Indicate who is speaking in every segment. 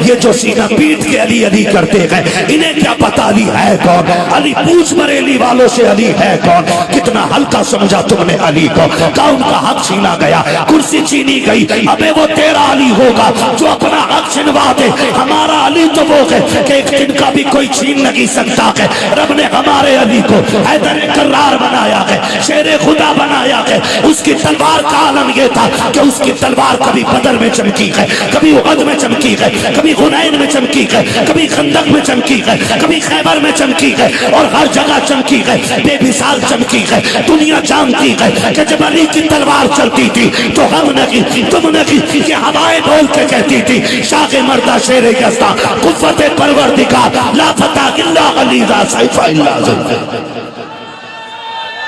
Speaker 1: یہ جو سینہ پیٹ کے علی علی کرتے گئے انہیں کیا پتا علی ہے کون؟ علی پوچھ بریلی والوں سے علی ہے کون؟ کتنا ہلکا سمجھا تم نے علی کو، کہا ان کا حق چھینا گیا، کرسی چھینی گئی، ابے وہ تیرا علی ہوگا جو اپنا حق چھنوا دے، ہمارا علی تو وہ ہے کہ ایک دن کا بھی کوئی چھین نہیں سکتا ہے۔ رب نے ہمارے علی کو حیدر کرار بنایا ہے، شیر خدا بنایا ہے۔ اس کی تلوار کا عالم یہ تھا کہ اس کی تلوار کبھی بدر میں چمکی ہے، کبھی احد میں چمکی ہے، کبھی حنین میں چمکی ہے، کبھی خندق میں چمکی ہے، کبھی خیبر میں چمکی ہے، اور ہر جگہ چمکی ہے، بے مثال چمکی ہے۔ دنیا جانتی ہے کہ جب علی کی تلوار چلتی تھی تو ہم نہیں تم نہیں یہ ہوائیں بول کے کہتی تھی شاہ مردہ شیر یزداں قوت پروردگار لا فتح الا علی ذا سیف الا ذو۔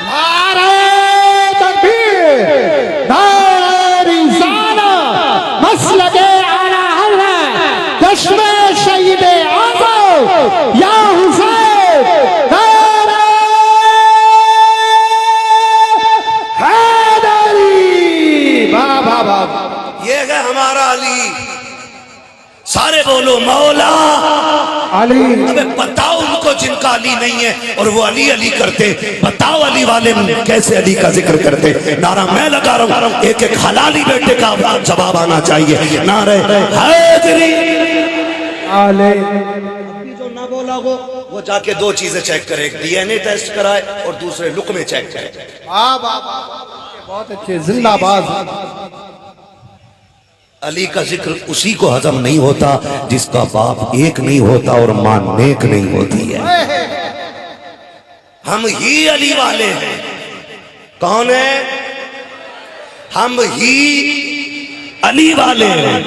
Speaker 2: نعرہ تکبیر، نعرہ رسالت، مسلک اعلی حضرت چشم شہید اعظم یا حسین، نعرہ حیدری۔ بابا بابا
Speaker 1: یہ ہے ہمارا علی، سارے بولو مولا
Speaker 2: علی۔
Speaker 1: ابے بتاؤ ان کو جن کا علی نہیں ہے اور وہ علی علی کرتے، بتاؤ علی والے کیسے علی کا ذکر کرتے؟ نعرہ میں لگا رہا ہوں، ایک ایک حلالی بیٹے کا جواب آنا چاہیے۔ نعرہ حیدری
Speaker 2: علی۔
Speaker 1: جو نہ بولا وہ جا کے دو چیزیں چیک کرے، ایک ڈی این اے ٹیسٹ کرائے اور دوسرے لقمے چیک کرے۔
Speaker 2: بابا بہت اچھے، زندہ باز۔
Speaker 1: علی کا ذکر اسی کو ہضم نہیں ہوتا جس کا باپ ایک نہیں ہوتا اور ماں نیک نہیں ہوتی ہے۔ ہم ہی علی والے ہیں۔ کون ہے؟ ہم ہی علی والے ہیں۔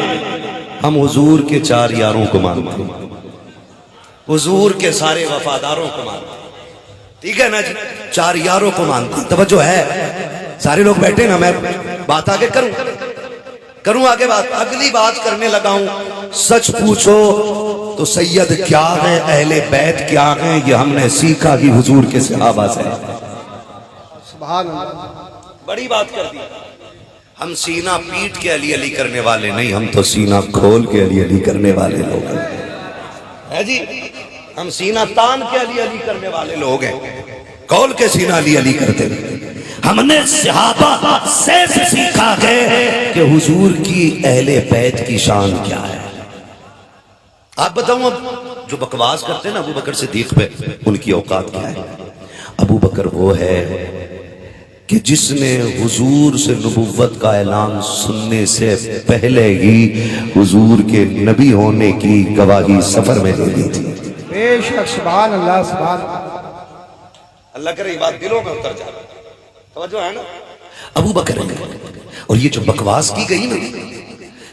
Speaker 1: ہم حضور کے چار یاروں کو مانتے ہیں، حضور کے سارے وفاداروں کو مانتے ہیں، ٹھیک ہے نا جی؟ چار یاروں کو مانتے ہیں۔ توجہ ہے؟ سارے لوگ بیٹھے نا، میں بات آگے کروں آگے بات، اگلی بات کرنے لگا ہوں۔ سچ پوچھو تو سید کیا ہیں، اہل بیت کیا ہیں، یہ ہم نے سیکھا ہی حضور کے صحابہ سے۔
Speaker 2: سبحان اللہ،
Speaker 1: بڑی بات کر دی۔ ہم سینہ پیٹ کے علی علی کرنے والے نہیں، ہم تو سینہ کھول کے علی علی کرنے والے لوگ ہیں، ہے جی؟ ہم سینہ تان کے علی علی کرنے والے لوگ ہیں، کھول کے سینہ علی علی کرتے ہیں۔ ہم نے صحابہ سے سیکھا ہے کہ حضور کی اہل بیت کی شان کیا ہے۔ آپ بتاؤں اب جو بکواس کرتے ہیں نا ابو بکر صدیق پہ، ان کی اوقات کیا ہے؟ ابو بکر وہ ہے کہ جس نے حضور سے نبوت کا اعلان سننے سے پہلے ہی حضور کے نبی ہونے کی گواہی سفر میں دے دی تھی۔
Speaker 2: بے شک، سبحان اللہ، سبحان
Speaker 1: اللہ کرے یہ بات دلوں میں اتر جائے، توجہ ہے نا؟ ابو بکر اور یہ جو بکواس کی گئی نا،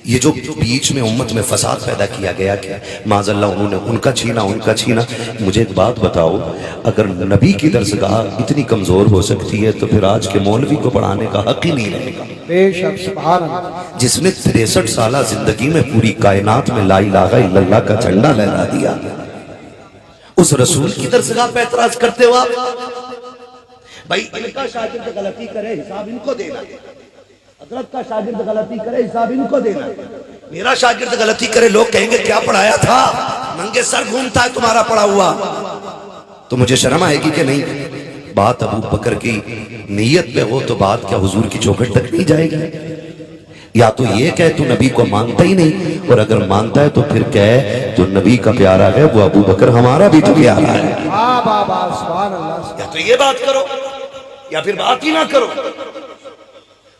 Speaker 1: یہ جو بیچ میں امت میں فساد پیدا کیا گیا کہ معاذ اللہ انہوں نے ان کا چھینا۔ مجھے ایک بات بتاؤ، اگر نبی کی درسگاہ اتنی کمزور ہو سکتی ہے تو پھر آج کے مولوی کو پڑھانے کا حق ہی نہیں رہے گا۔
Speaker 2: بے شک، سبحان اللہ۔
Speaker 1: جس نے 63 سالہ زندگی میں پوری کائنات میں لا الہ الا اللہ کا جھنڈا لہرا دیا، اس رسول کی درسگاہ پہ اعتراض کرتے ہو آپ؟ بھائی ان کا شاگرد غلطی کرے حساب ان کو دینا، حضرت کا شاگرد غلطی کرے حساب ان کو دینا۔ میرا شاگرد غلطی کرے لوگ کہیں گے کیا پڑھایا تھا، ننگے سر گھومتا ہے تمہارا پڑھا ہوا، تو مجھے شرم آئے گی کہ نہیں؟ بات ابو بکر کی نیت پہ ہو تو بات کیا حضور کی چوکھٹ تک نہیں جائے گی؟ یا تو یہ کہے تو نبی کو مانتا ہی نہیں، اور اگر مانتا ہے تو پھر کہے جو نبی کا پیارا ہے وہ ابو بکر ہمارا بھی تو پیارا ہے۔
Speaker 2: سبحان اللہ۔
Speaker 1: یا تو یہ بات کرو یا پھر بات ہی نہ کرو،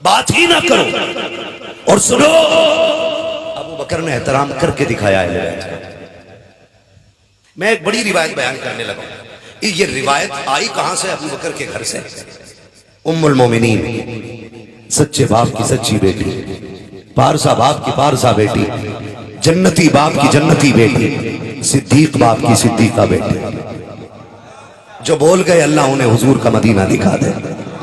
Speaker 1: بات ہی نہ کرو۔ اور سنو، ابو بکر نے احترام کر کے دکھایا اہل بیت کا۔ میں ایک بڑی روایت بیان کرنے لگا ہوں۔ یہ روایت آئی کہاں سے؟ ابو بکر کے گھر سے۔ ام المومنین، سچے باپ کی سچی بیٹی، پارسا باپ کی پارسا بیٹی، جنتی باپ کی جنتی بیٹی، صدیق باپ کی صدیقہ بیٹی، جو بول گئے اللہ انہیں حضور کا مدینہ دکھا دے۔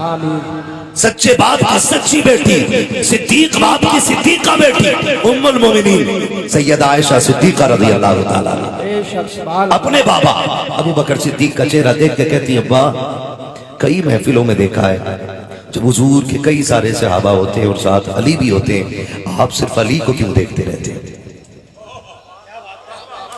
Speaker 2: آمین۔
Speaker 1: سچے باپ کی سچی بیٹی، صدیق باپ کی صدیقہ بیٹی، ام المومنین سیدہ عائشہ صدیقہ رضی اللہ تعالیٰ عنہا
Speaker 2: بے شک، سبحان اللہ۔
Speaker 1: اپنے بابا ابو بکر صدیق کا چہرہ دیکھ کے کہتی ابا کئی محفلوں میں دیکھا ہے جب حضور کے کئی سارے صحابہ ہوتے ہیں اور ساتھ علی بھی ہوتے ہیں، آپ صرف علی کو کیوں دیکھتے رہتے ہیں؟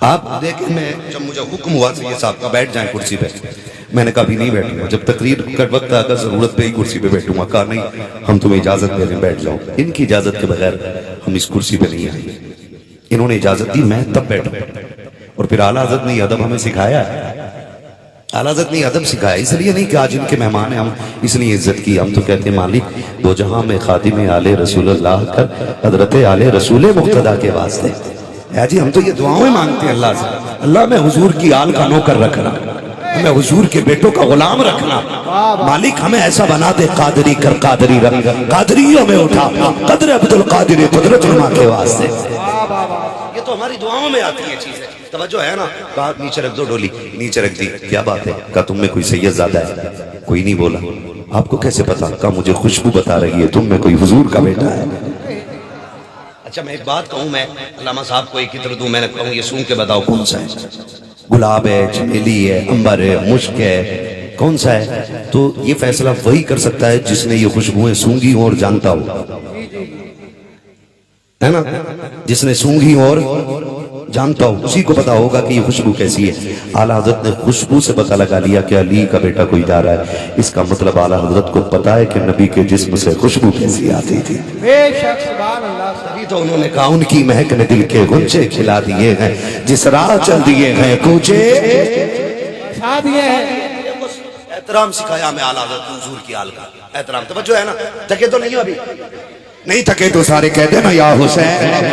Speaker 1: آپ دیکھیں میں جب مجھے حکم ہوا سید صاحب کا بیٹھ جائیں کرسی پہ، میں نے کہا بھی نہیں بیٹھوں گا، جب تقریر کا وقت آگا ضرورت پہ ہی کرسی پہ بیٹھوں گا۔ کہا نہیں، ہم تمہیں اجازت دے دیں بیٹھ جاؤ، ان کی اجازت کے بغیر ہم اس کرسی پہ نہیں آئیں گے۔ انہوں نے اجازت دی، میں تب بیٹھا، اور پھر اعلیٰ حضرت نے ادب ہمیں سکھایا ہے۔ اعلیٰ حضرت نے ادب سکھایا، اس لیے نہیں کہ آج ان کے مہمان ہیں ہم اس لیے عزت کی، ہم تو کہتے ہیں مالک دو جہاں میں خادم آل رسول اللہ کر حضرت آل رسول مقتدیٰ کے واسطے ہے جی۔ ہم تو یہ دعاؤں مانگتے ہیں اللہ سے، اللہ میں حضور کی آل کا نوکر رکھنا، ہمیں حضور کے بیٹوں کا غلام رکھنا، مالک ہمیں ایسا بنا دے، قادری کر قادری رکھ، قادریوں میں اٹھا قدر عبد القادر قدرت علماء کے واسطے۔ یہ تو ہماری دعاؤں میں آتی ہے چیزیں، توجہ ہے نا؟ کہا نیچے رکھ دو ڈولی، نیچے رکھ دی۔ کیا بات ہے؟ کہا تم میں کوئی سید زادہ ہے؟ کوئی نہیں بولا۔ آپ کو کیسے پتا؟ کہا مجھے خوشبو بتا رہی ہے تم میں کوئی حضور کا بیٹا ہے۔ اچھا میں ایک بات کہوں، میں علامہ صاحب کو ایک عطر دوں، میں نے کہوں یہ سونگ کے بتاؤ کون سا ہے؟ گلاب ہے، چمیلی ہے، عنبر ہے، مشک ہے، کون سا ہے؟ تو یہ فیصلہ وہی کر سکتا ہے جس نے یہ خوشبوئیں سونگی ہوں اور جانتا ہو، ہے نا؟ جس نے سونگی اور جانتا ہو اسی کو پتا ہوگا کہ یہ خوشبو کیسی ہے۔ اعلیٰ حضرت نے خوشبو سے پتہ لگا لیا کہ علی کا بیٹا کوئی جا رہا ہے، اس کا مطلب اعلیٰ حضرت کو پتا ہے کہ نبی کے جسم سے خوشبو کیسی آتی تھی۔
Speaker 2: بے شک سبحان اللہ۔
Speaker 1: تبھی تو انہوں نے کہا ان کی مہک نے دل کے غنچے کھلا دیے ہیں، جس راہ چل دیے ہیں کوچے
Speaker 2: بچھا دیے ہیں۔
Speaker 1: احترام سکھایا ہمیں اعلیٰ حضرت حضور کی آل کا احترام۔ توجہ ہے نا؟ تھکے تو نہیں ہو ابھی؟ نہیں تھکے تو سارے کہہ دینا یا حسین۔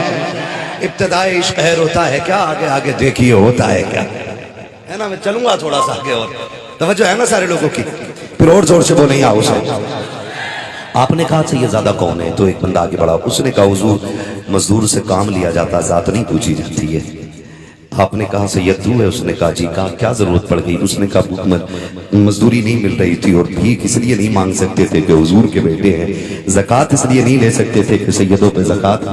Speaker 1: ابتدائی عشق خیر ہوتا ہے کیا؟ آگے آگے دیکھیے ہوتا ہے کیا، ہے نا؟ میں چلوں گا تھوڑا سا آگے، اور توجہ ہے نا سارے لوگوں کی؟ پھر اور زور سے بولیں یا حسین۔ آپ نے کہا سید زادہ کون ہے؟ تو ایک بندہ آگے بڑھا، اس نے کہا حضور مزدور سے کام لیا جاتا، ذات نہیں پوچھی جاتی ہے۔ آپ نے کہا سید تو ہے؟ اس نے کہا جی۔ کہا کیا ضرورت پڑ گئی؟ اس نے کہا مزدوری نہیں مل رہی تھی، اور بھیک اس لیے نہیں مانگ سکتے تھے کہ حضور کے بیٹے ہیں، زکوٰۃ اس لیے نہیں لے سکتے تھے کہ سیدوں پہ زکوٰۃ۔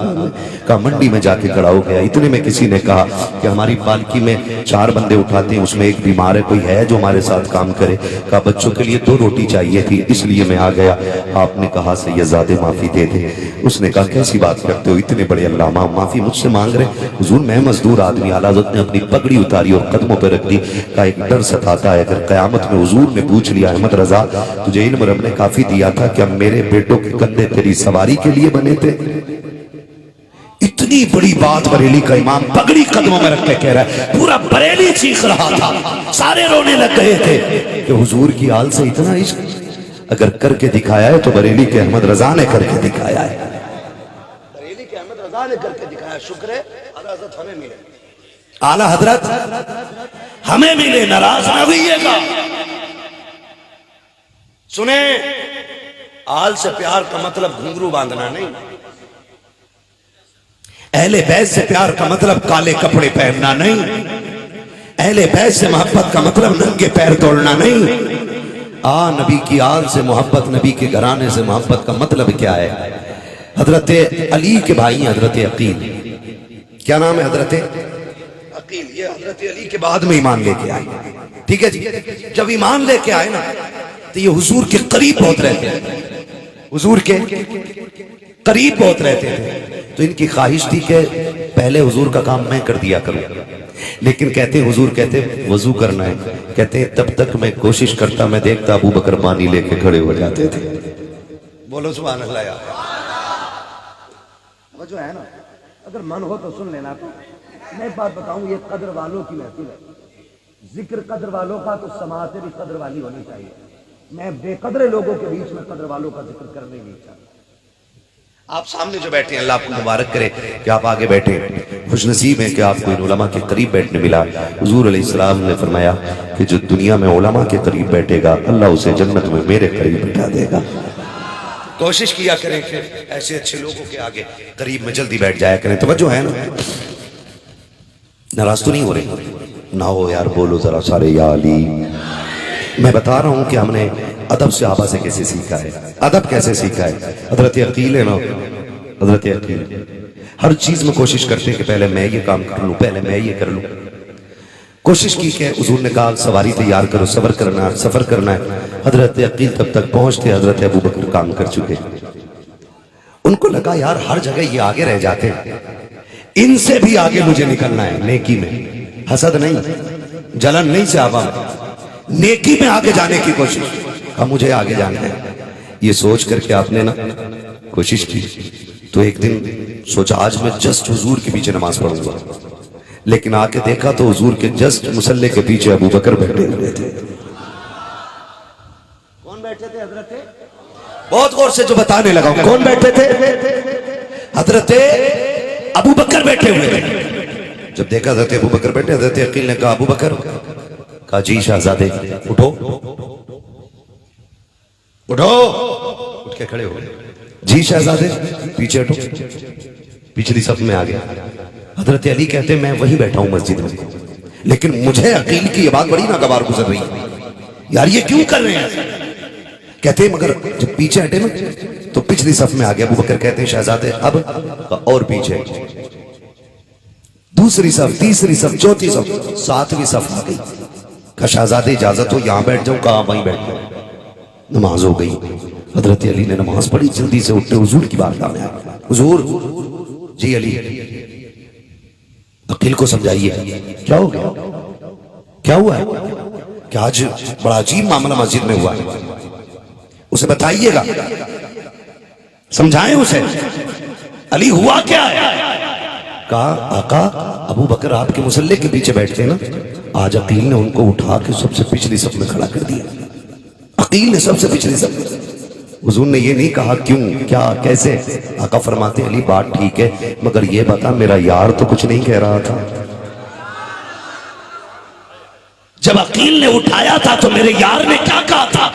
Speaker 1: کہا منڈی میں جا کے کھڑا ہو گیا، اتنے میں کسی نے کہا کہ ہماری پالکی میں 4 بندے اٹھاتے ہیں، اس میں ایک بیمار ہے، کوئی ہے جو ہمارے ساتھ کام کرے؟ کہا بچوں کے لیے 2 روٹی چاہیے تھی اس لیے میں آ گیا۔ آپ نے کہا سید زادے معافی دے دے۔ اس نے کہا کیسی بات کرتے ہو، اتنے بڑے علامہ معافی مجھ سے مانگ رہے؟ حضور میں مزدور آدمی۔ اعلیٰ حضرت نے اپنی پگڑی اتاری اور قدموں پہ رکھ دی، کہا ایک ڈر ستاتا ہے اگر قیامت میں حضور نے پوچھ لیا احمد رضا تجھے علم رب نے کافی دیا تھا، کیا میرے بیٹوں کے کندھے تیری سواری کے لیے بنے تھے؟ اتنی بڑی بات بریلی کا امام پگڑی قدموں میں رکھ کے کہہ رہا ہے، پورا بریلی چیخ رہا تھا، سارے رونے لگ گئے تھے کہ حضور کی آل سے اتنا عشق اگر کر کے دکھایا ہے تو بریلی کے احمد رضا نے کر کے دکھایا ہے، بریلی کے احمد رضا نے کر کے دکھایا۔ شکر ہے اعلیٰ حضرت ہمیں ملے، اعلیٰ حضرت ہمیں ملے، ناراض نہ ہوئیے گا۔ سنیں، آل سے پیار کا مطلب گھنگرو باندھنا نہیں، اہل بیت سے پیار کا مطلب کالے کپڑے پہننا نہیں، اہل بیت سے محبت کا مطلب ننگے پیر توڑنا نہیں۔ نبی کی آل سے محبت، نبی کے گھرانے سے محبت کا مطلب کیا ہے؟ حضرت علی کے بھائی حضرت عقیل، کیا نام ہے؟ حضرت عقیل، یہ حضرت علی کے بعد میں ایمان لے کے آئے، ٹھیک ہے جی؟ جب ایمان لے کے آئے نا تو یہ حضور کے قریب بہت رہتے ہیں، حضور کے قریب بہت رہتے تھے، تو ان کی خواہش تھی کہ پہلے حضور کا کام میں کر دیا کروں، لیکن کہتے حضور کہتے وضو کرنا ہے، کہتے تب تک میں کوشش کرتا، میں دیکھتا ابو بکر پانی لے کے کھڑے ہو جاتے تھے۔ بولو سبحان اللہ یار، وہ جو ہے نا اگر من ہو تو سن لینا۔ تو میں ایک بات بتاؤں، یہ قدر والوں کی محفل ہے، ذکر قدر والوں کا تو سماعتیں بھی قدر والی ہونی چاہیے۔ میں بے قدر لوگوں کے بیچ میں قدر والوں کا ذکر کرنے نہیں چاہتا۔ آپ سامنے جو بیٹھے ہیں اللہ آپ کو مبارک کرے کہ آپ آگے بیٹھے، خوش نصیب ہیں کہ آپ کو ان علماء کے قریب بیٹھنے ملا۔ حضور علیہ السلام نے فرمایا کہ جو دنیا میں علماء کے قریب بیٹھے گا اللہ اسے جنت میں میرے قریب بٹھا دے گا۔ کوشش کیا کریں کہ ایسے اچھے لوگوں کے آگے قریب میں جلدی بیٹھ جایا کریں۔ توجہ ہے نا؟ ناراض تو نہیں ہو رہے؟ نہ ہو یار، بولو ذرا سارے یا علی۔ میں بتا رہا ہوں کہ ہم نے ادب صحابہ سے کیسے سیکھا ہے، ادب کیسے سیکھا ہے۔ حضرت عقیل ہے نا، حضرت عقیل ہر چیز میں کوشش کرتے ہیں کہ پہلے میں یہ کام کر لوں، پہلے میں یہ کر لوں۔ کوشش کی کہ حضور نے کہا سواری تیار کرو، سفر کرنا ہے۔ حضرت عقیل تب تک پہنچتے حضرت ابو بکر کام کر چکے۔ ان کو لگا یار ہر جگہ یہ آگے رہ جاتے ہیں، ان سے بھی آگے مجھے نکلنا ہے نیکی میں۔ حسد نہیں, جلن نہیں صحابہ میں, نیکی میں آگے جانے کی کوشش. کہا مجھے آگے جانا ہے. یہ سوچ کر کے آپ نے نا کوشش کی تو ایک دن سوچا آج میں جسٹ حضور کے پیچھے نماز پڑھوں گا, لیکن آ کے دیکھا تو حضور کے جسٹ مصلی کے پیچھے ابو بکر بیٹھے ہوئے تھے. کون بیٹھے تھے حضرت؟ بہت غور سے جو بتانے لگا ہوں, کون بیٹھے تھے؟ حضرت ابو بکر بیٹھے ہوئے تھے. جب دیکھا حضرت ابو بکر بیٹھے, حضرت عقیل نے کہا ابو بکر, کہا جی شہزادے. اٹھو اٹھو, اٹھ کے کھڑے ہو گئے. جی شہزادے پیچھے ہٹو. پچھلی صف میں آ گیا. حضرت علی کہتے میں وہی بیٹھا ہوں مسجد میں, لیکن مجھے عقیل کی یہ بات بڑی ناگوار گزر رہی ہے, یار یہ کیوں کر رہے ہیں؟ کہتے مگر جب پیچھے ہٹے نا تو پچھلی صف میں آ گیا. ابو بکر کہتے ہیں شہزادے اب, اور پیچھے, دوسری صف, تیسری صف, چوتھی صف, ساتویں صف آ گئی. کہا شہزادے اجازت ہو یہاں بیٹھ جاؤں؟ کہا وہیں بیٹھ جاؤں. نماز ہو گئی. حضرت علی نے نماز پڑھی, جلدی سے اٹھتے حضور کی بارگاہ میں آئے. حضور, جی علی عقیل کو سمجھائیے کیا ہو گیا, کیا ہوا ہے کہ آج بڑا عجیب معاملہ مسجد میں ہوا ہے, اسے بتائیے گا, سمجھائیں اسے. علی ہوا کیا ہے؟ کہا آقا ابو بکر آپ کے مصلی کے پیچھے بیٹھتے نا, آج عقیل نے ان کو اٹھا کے سب سے پچھلی صف میں کھڑا کر دیا. عقیل نے سب سے پچھلی صف میں. حضور نے یہ نہیں کہا کیوں, کیا, کیسے. آقا فرماتے علی بات ٹھیک ہے مگر یہ بتا میرا یار تو کچھ نہیں کہہ رہا تھا. جب عقیل نے اٹھایا تھا تو میرے یار نے کیا کہا تھا؟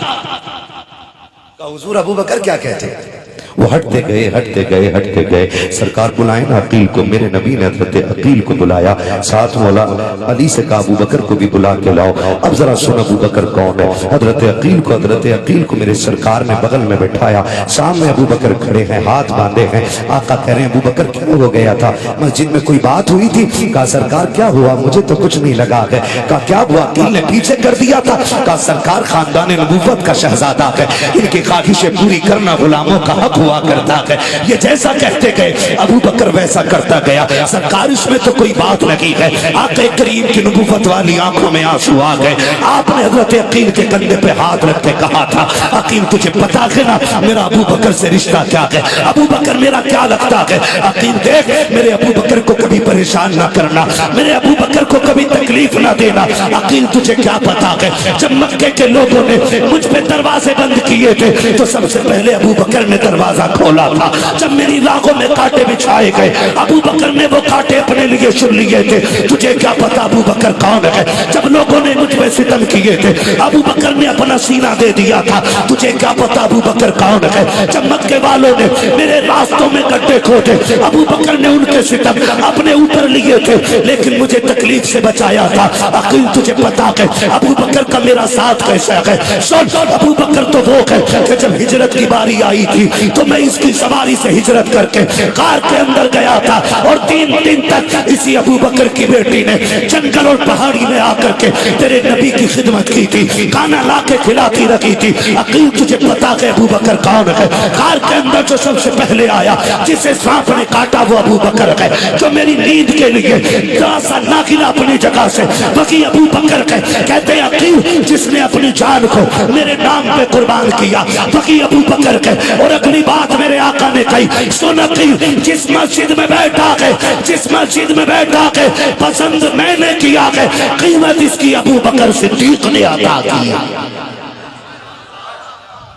Speaker 1: کہا حضور ابو بکر کیا کہتے ہیں؟ وہ ہٹتے گئے ہٹتے گئے ہٹتے گئے. سرکار بلائیں نا عقیل کو. میرے نبی نے حضرت عقیل کو بلایا, ساتھ مولا علی سے کہا ابو بکر کو بھی بلا کے لاؤ. اب ذرا سن ابو بکر کون ہے. حضرت عقیل کو میرے سرکار نے بغل میں بٹھایا. سامنے ابو بکر کھڑے ہیں, ہاتھ باندھے ہیں. آقا کہہ رہے ہیں ابو بکر کیا ہو گیا تھا, مسجد میں کوئی بات ہوئی تھی؟ کہا سرکار کیا ہوا, مجھے تو کچھ نہیں لگا ہے. کہا کیا ہوا, عقیل نے پیچھے کر دیا تھا. کہا سرکار خاندان نبوت کا شہزادہ ہے, ان کی خواہشیں پوری کرنا غلاموں کا حق ہوا کرتا ہے. یہ جیسا کہتے گئے ابو بکر ویسا کرتا گیا. سرکار اس میں تو کوئی بات لگی ہے. آقا کریم کی نبوت والی آنکھوں میں آنسو آ گئے. آپ نے حضرت عقیل کے کندھے پہ ہاتھ رکھ کے کہا تھا عقیل تجھے پتا ہے نا میرا ابو بکر سے رشتہ کیا ہے, ابو بکر میرا کیا لگتا ہے. عقیل دیکھ میرے ابو بکر کو کبھی پریشان نہ کرنا, میرے ابو بکر کو کبھی تکلیف نہ دینا. عقیل تجھے کیا پتا ہے جب مکے کے لوگوں نے مجھ پہ دروازے بند کیے تھے تو سب سے پہلے ابو بکر نے دروازہ کھولا تھا. جب میری راہوں میں کانٹے بچھائے گئے ابو بکر نے وہ کانٹے اپنے لیے چن لیے تھے. تجھے کیا پتا ابو بکر کون ہے. جب لوگوں نے مجھ پہ ستم کیے تھے ابو بکر نے اپنا سینہ دے دیا تھا. تجھے کیا پتا ابو بکر کون ہے. جب مکے والوں نے میرے راستوں میں گڈھے کھودے ابو بکر نے ان کے ستم اپنے اوپر لیے تھے لیکن مجھے تکلیف سے بچایا تھا. عقیل تجھے پتا ہے ابو بکر کا میرا ساتھ کیسا ہے. سن ابو بکر تو وہ ہے کہ جب ہجرت کی باری آئی تھی تو میں اس کی سواری سے ہجرت کر کے غار کے اندر گیا تھا اور 3 دن تک اسی ابو بکر کی بیٹی نے جنگل اور پہاڑی میں آ کر کے تیرے نبی کی خدمت کی تھی, کھانا لا کے کھلاتی رکھی تھی. عقیل تجھے پتا ہے ابو بکر کون ہے. غار کے اندر جو سب سے پہلے آیا جسے سانپ نے کاٹا وہ ابو بکر ہے. جو میری نیند کے لیے سا ناخلا اپنی جگہ سے وہی ابو بکر ہے. کہتے عقیل جس نے اپنی جان کو میرے نام پہ قربان کیا وہی ابو بکر ہے. اور اگلی بات میرے آقا نے کہی سن عقیل جس مسجد میں بیٹھا ہے, جس مسجد میں بیٹھا ہے پسند میں نے کیا ہے, قیمت اس کی ابو بکر صدیق نے عطا کی.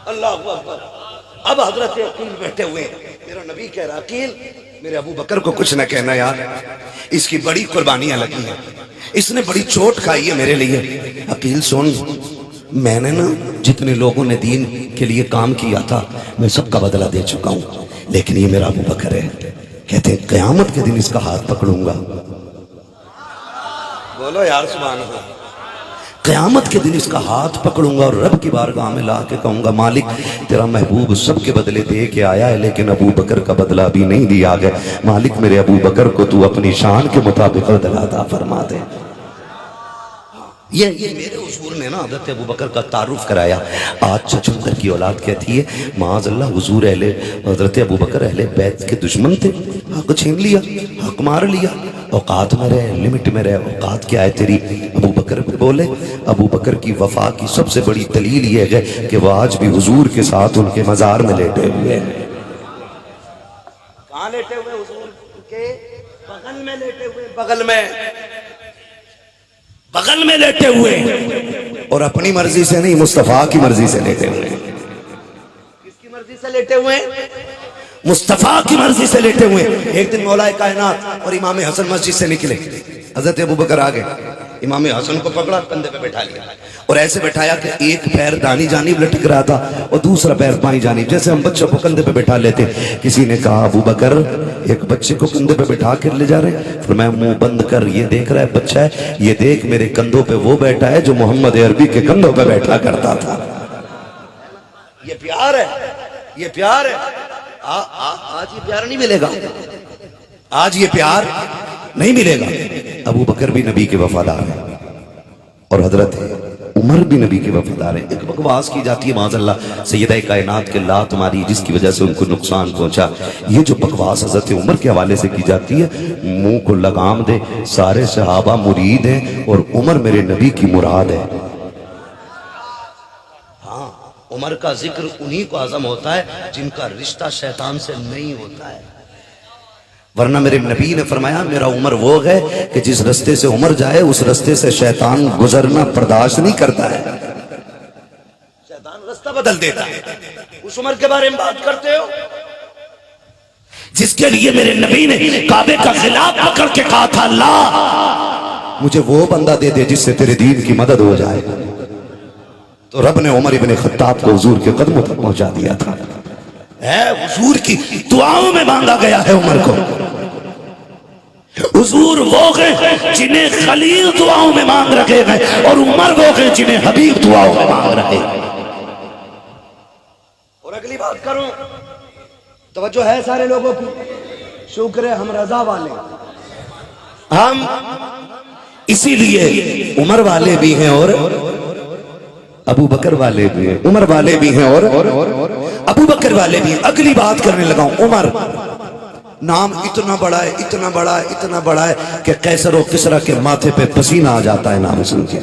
Speaker 1: اللہ اکبر. اب حضرت عقیل بیٹھے ہوئے, میرا نبی کہہ رہا عقیل میرے ابو بکر کو کچھ نہ کہنا یار, اس کی بڑی قربانیاں لگی ہیں, اس نے بڑی چوٹ کھائی ہے میرے لیے. عقیل سن میں نے نا جتنے لوگوں نے دین کے لیے کام کیا تھا میں سب کا بدلہ دے چکا ہوں, لیکن یہ میرا ابو بکر ہے. کہتے ہیں قیامت کے دن اس کا ہاتھ پکڑوں گا. بولو یار سبحان اللہ. قیامت کے دن اس کا ہاتھ پکڑوں گا اور رب کی بارگاہ میں لا کے کہوں گا مالک تیرا محبوب سب کے بدلے دے کے آیا ہے لیکن ابو بکر کا بدلہ بھی نہیں دیا گیا. مالک میرے ابو بکر کو تو اپنی شان کے مطابق بدلہ عطا فرما دے. یہ میرے حضور نے نا حضرت ابو بکر کا تعارف کرایا. آج چچندر کی اولاد کہتی ہے معاذ اللہ حضور حضرت ابو بکر اہل بیت کے دشمن تھے, حق چھین لیا, حق مار لیا. اوقات میں رہے، لمٹ میں رہے. اوقات کیا ہے تیری؟ ابو بکر پہ بولے. ابو بکر کی وفا کی سب سے بڑی دلیل یہ ہے کہ وہ آج بھی حضور کے ساتھ ان کے مزار میں لیٹے ہوئے ہیں.
Speaker 2: کہاں لیٹے ہوئے؟ حضور کے بغل میں لیٹے ہوئے. بغل میں
Speaker 1: بغل میں لیٹے ہوئے ہیں. اور اپنی مرضی سے نہیں، مصطفیٰ کی مرضی سے لیٹے ہوئے ہیں.
Speaker 2: کس کی مرضی سے لیٹے ہوئے ہیں؟
Speaker 1: مصطفیٰ کی مرضی سے لیٹے ہوئے. ایک دن مولا کائنات اور امام حسن مسجد سے نکلے. حضرت ابو بکر آگے، امام حسن کو پکڑا، کندھے پہ بٹھا لیا اور ایسے بٹھایا کہ ایک پیر دانی جانب لٹک رہا تھا اور دوسرا پیر بائیں جانب، جیسے ہم بچوں کو کندھے پہ بٹھا لیتے. کسی نے کہا ابو بکر ایک بچے کو کندھے پہ بٹھا کر لے جا رہے ہیں؟ فرمایا منہ بند کر، یہ دیکھ رہا ہے بچہ ہے، یہ دیکھ میرے کندھوں پہ وہ بیٹھا ہے جو محمد عربی کے کندھوں پہ بیٹھا کرتا تھا.
Speaker 2: یہ پیار ہے، یہ پیار ہے. آج یہ پیار نہیں ملے گا.
Speaker 1: آج یہ پیار نہیں ملے گا. ابو بکر بھی نبی کے وفادار ہیں اور حضرت عمر بھی نبی کے وفادار ہیں. ایک بکواس کی جاتی ہے معاذ اللہ سیدہ کائنات کے لات ماری جس کی وجہ سے ان کو نقصان پہنچا. یہ جو بکواس حضرت عمر کے حوالے سے کی جاتی ہے، منہ کو لگام دے، سارے صحابہ مرید ہیں اور عمر میرے نبی کی مراد ہے.
Speaker 2: ہاں، عمر کا ذکر انہی کو عظم ہوتا ہے جن کا رشتہ شیطان سے نہیں ہوتا ہے.
Speaker 1: ورنہ میرے نبی نے فرمایا میرا عمر وہ ہے کہ جس رستے سے عمر جائے اس رستے سے شیطان گزرنا برداشت نہیں کرتا ہے.
Speaker 2: شیطان رستہ بدل دیتا ہے. اس عمر کے بارے میں بات کرتے ہو
Speaker 1: جس کے لیے میرے نبی نے کعبے کا غلاف پکڑ کے کہا تھا اللہ مجھے وہ بندہ دے دے جس سے تیرے دین کی مدد ہو جائے. تو رب نے عمر ابن خطاب کو حضور کے قدموں تک پہنچا دیا تھا. حضور کی دعاؤں میں مانگا گیا ہے عمر کو. حضور وہ گئے جنہیں خلیل دعاؤں میں مانگ رکھے گئے اور عمر وہ گئے جنہیں حبیب دعاؤں میں مانگ رکھے.
Speaker 2: اور اگلی بات کروں، توجہ ہے سارے لوگوں کی؟ شکر ہے ہم رضا والے،
Speaker 1: ہم اسی لیے عمر والے بھی ہیں اور ابو بکر والے بھی ہیں. عمر والے بھی ہیں اور ابو بکر والے بھی ہیں. اگلی بات کرنے لگا ہوں. عمر نام اتنا بڑا ہے، اتنا بڑا ہے، اتنا بڑا ہے کہ قیصر و کسریٰ کے ماتھے پہ پسینہ آ جاتا ہے نام سن کے.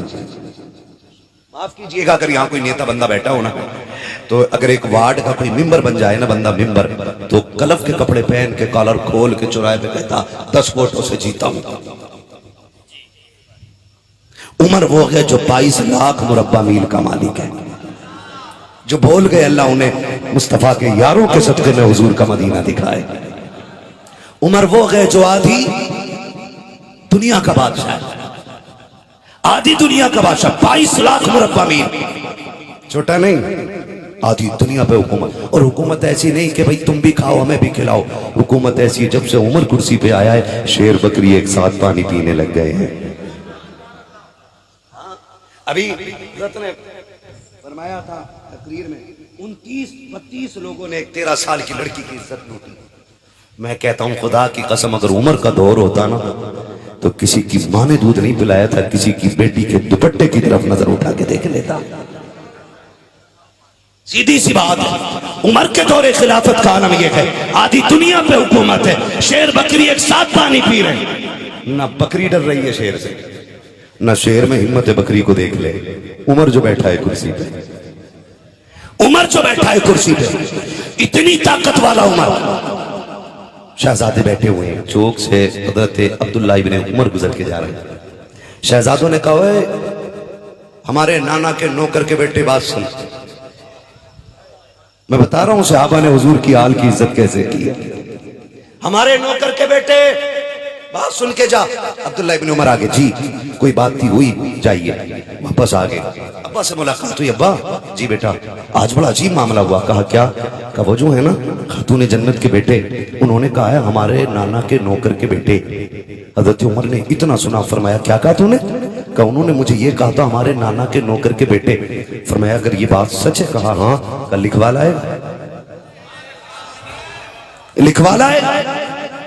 Speaker 2: معاف کیجئے گا اگر یہاں کوئی نیتا بندہ بیٹھا ہو نا،
Speaker 1: تو اگر ایک وارڈ کا کوئی ممبر بن جائے نا بندہ ممبر، تو کلف کے کپڑے پہن کے کالر کھول کے چوراہے پہ کہتا 10 ووٹوں سے جیتا ہوں. عمر وہ ہے جو 22 لاکھ مربع میل کا مالک ہے، جو بول گئے اللہ انہیں مصطفیٰ کے یاروں کے صدقے میں حضور کا مدینہ دکھائے. عمر وہ ہے جو آدھی دنیا کا بادشاہ ہے، آدھی دنیا کا بادشاہ. 22 لاکھ مربع میل چھوٹا نہیں، آدھی دنیا پہ حکومت. اور حکومت ایسی نہیں کہ بھئی تم بھی کھاؤ ہمیں بھی کھلاؤ. حکومت ایسی ہے جب سے عمر کرسی پہ آیا ہے شیر بکری ایک ساتھ پانی پینے لگ گئے ہیں.
Speaker 2: ابھی حضرت نے فرمایا تھا تقریر میں 29-32 لوگوں نے ایک 13 سال کی لڑکی کی عزت لوٹی.
Speaker 1: میں کہتا ہوں خدا کی قسم اگر عمر کا دور ہوتا نا تو کسی کی ماں نے دودھ نہیں پلایا تھا، کسی کی بیٹی کے دوپٹے کی طرف نظر اٹھا کے دیکھ لیتا. سیدھی سی بات ہے. عمر کے دور خلافت کا عالم یہ ہے آدھی دنیا پہ حکومت ہے، شیر بکری ایک ساتھ پانی پی رہے ہیں. نہ بکری ڈر رہی ہے شیر سے، نہ شیر میں ہمت بکری کو دیکھ لے. عمر جو بیٹھا ہے کرسی پہ، عمر جو بیٹھا ہے کرسی پہ، اتنی طاقت والا عمر. شہزادے بیٹھے ہوئے ہیں، چوک سے حضرت عبداللہ ابن عمر گزر کے جا رہے ہیں. شہزادوں نے کہا ہے ہمارے نانا کے نوکر کے بیٹے بات سن. میں بتا رہا ہوں صحابہ نے حضور کی آل کی عزت کیسے کی.
Speaker 2: ہمارے نوکر کے بیٹے بات سن کے جا.
Speaker 1: عبداللہ ابن عمر آگے جی کوئی بات تھی ہوئی جائیے. واپس آگے ابا سے ملاقات ہوئی. ابا جی بیٹا آج بڑا عجیب معاملہ ہوا. کہا کیا؟ کہا وہ جو ہے نا خاتون جنت کے بیٹے، انہوں نے کہا ہے ہمارے نانا کے نوکر کے بیٹے. حضرت عمر نے اتنا سنا. فرمایا کیا کہا تو نے؟ کہا انہوں نے مجھے یہ کہا تھا ہمارے نانا کے نوکر کے بیٹے. فرمایا اگر یہ بات سچ ہے؟ کہا ہاں. کل لکھوا لائے، لکھوا لائے.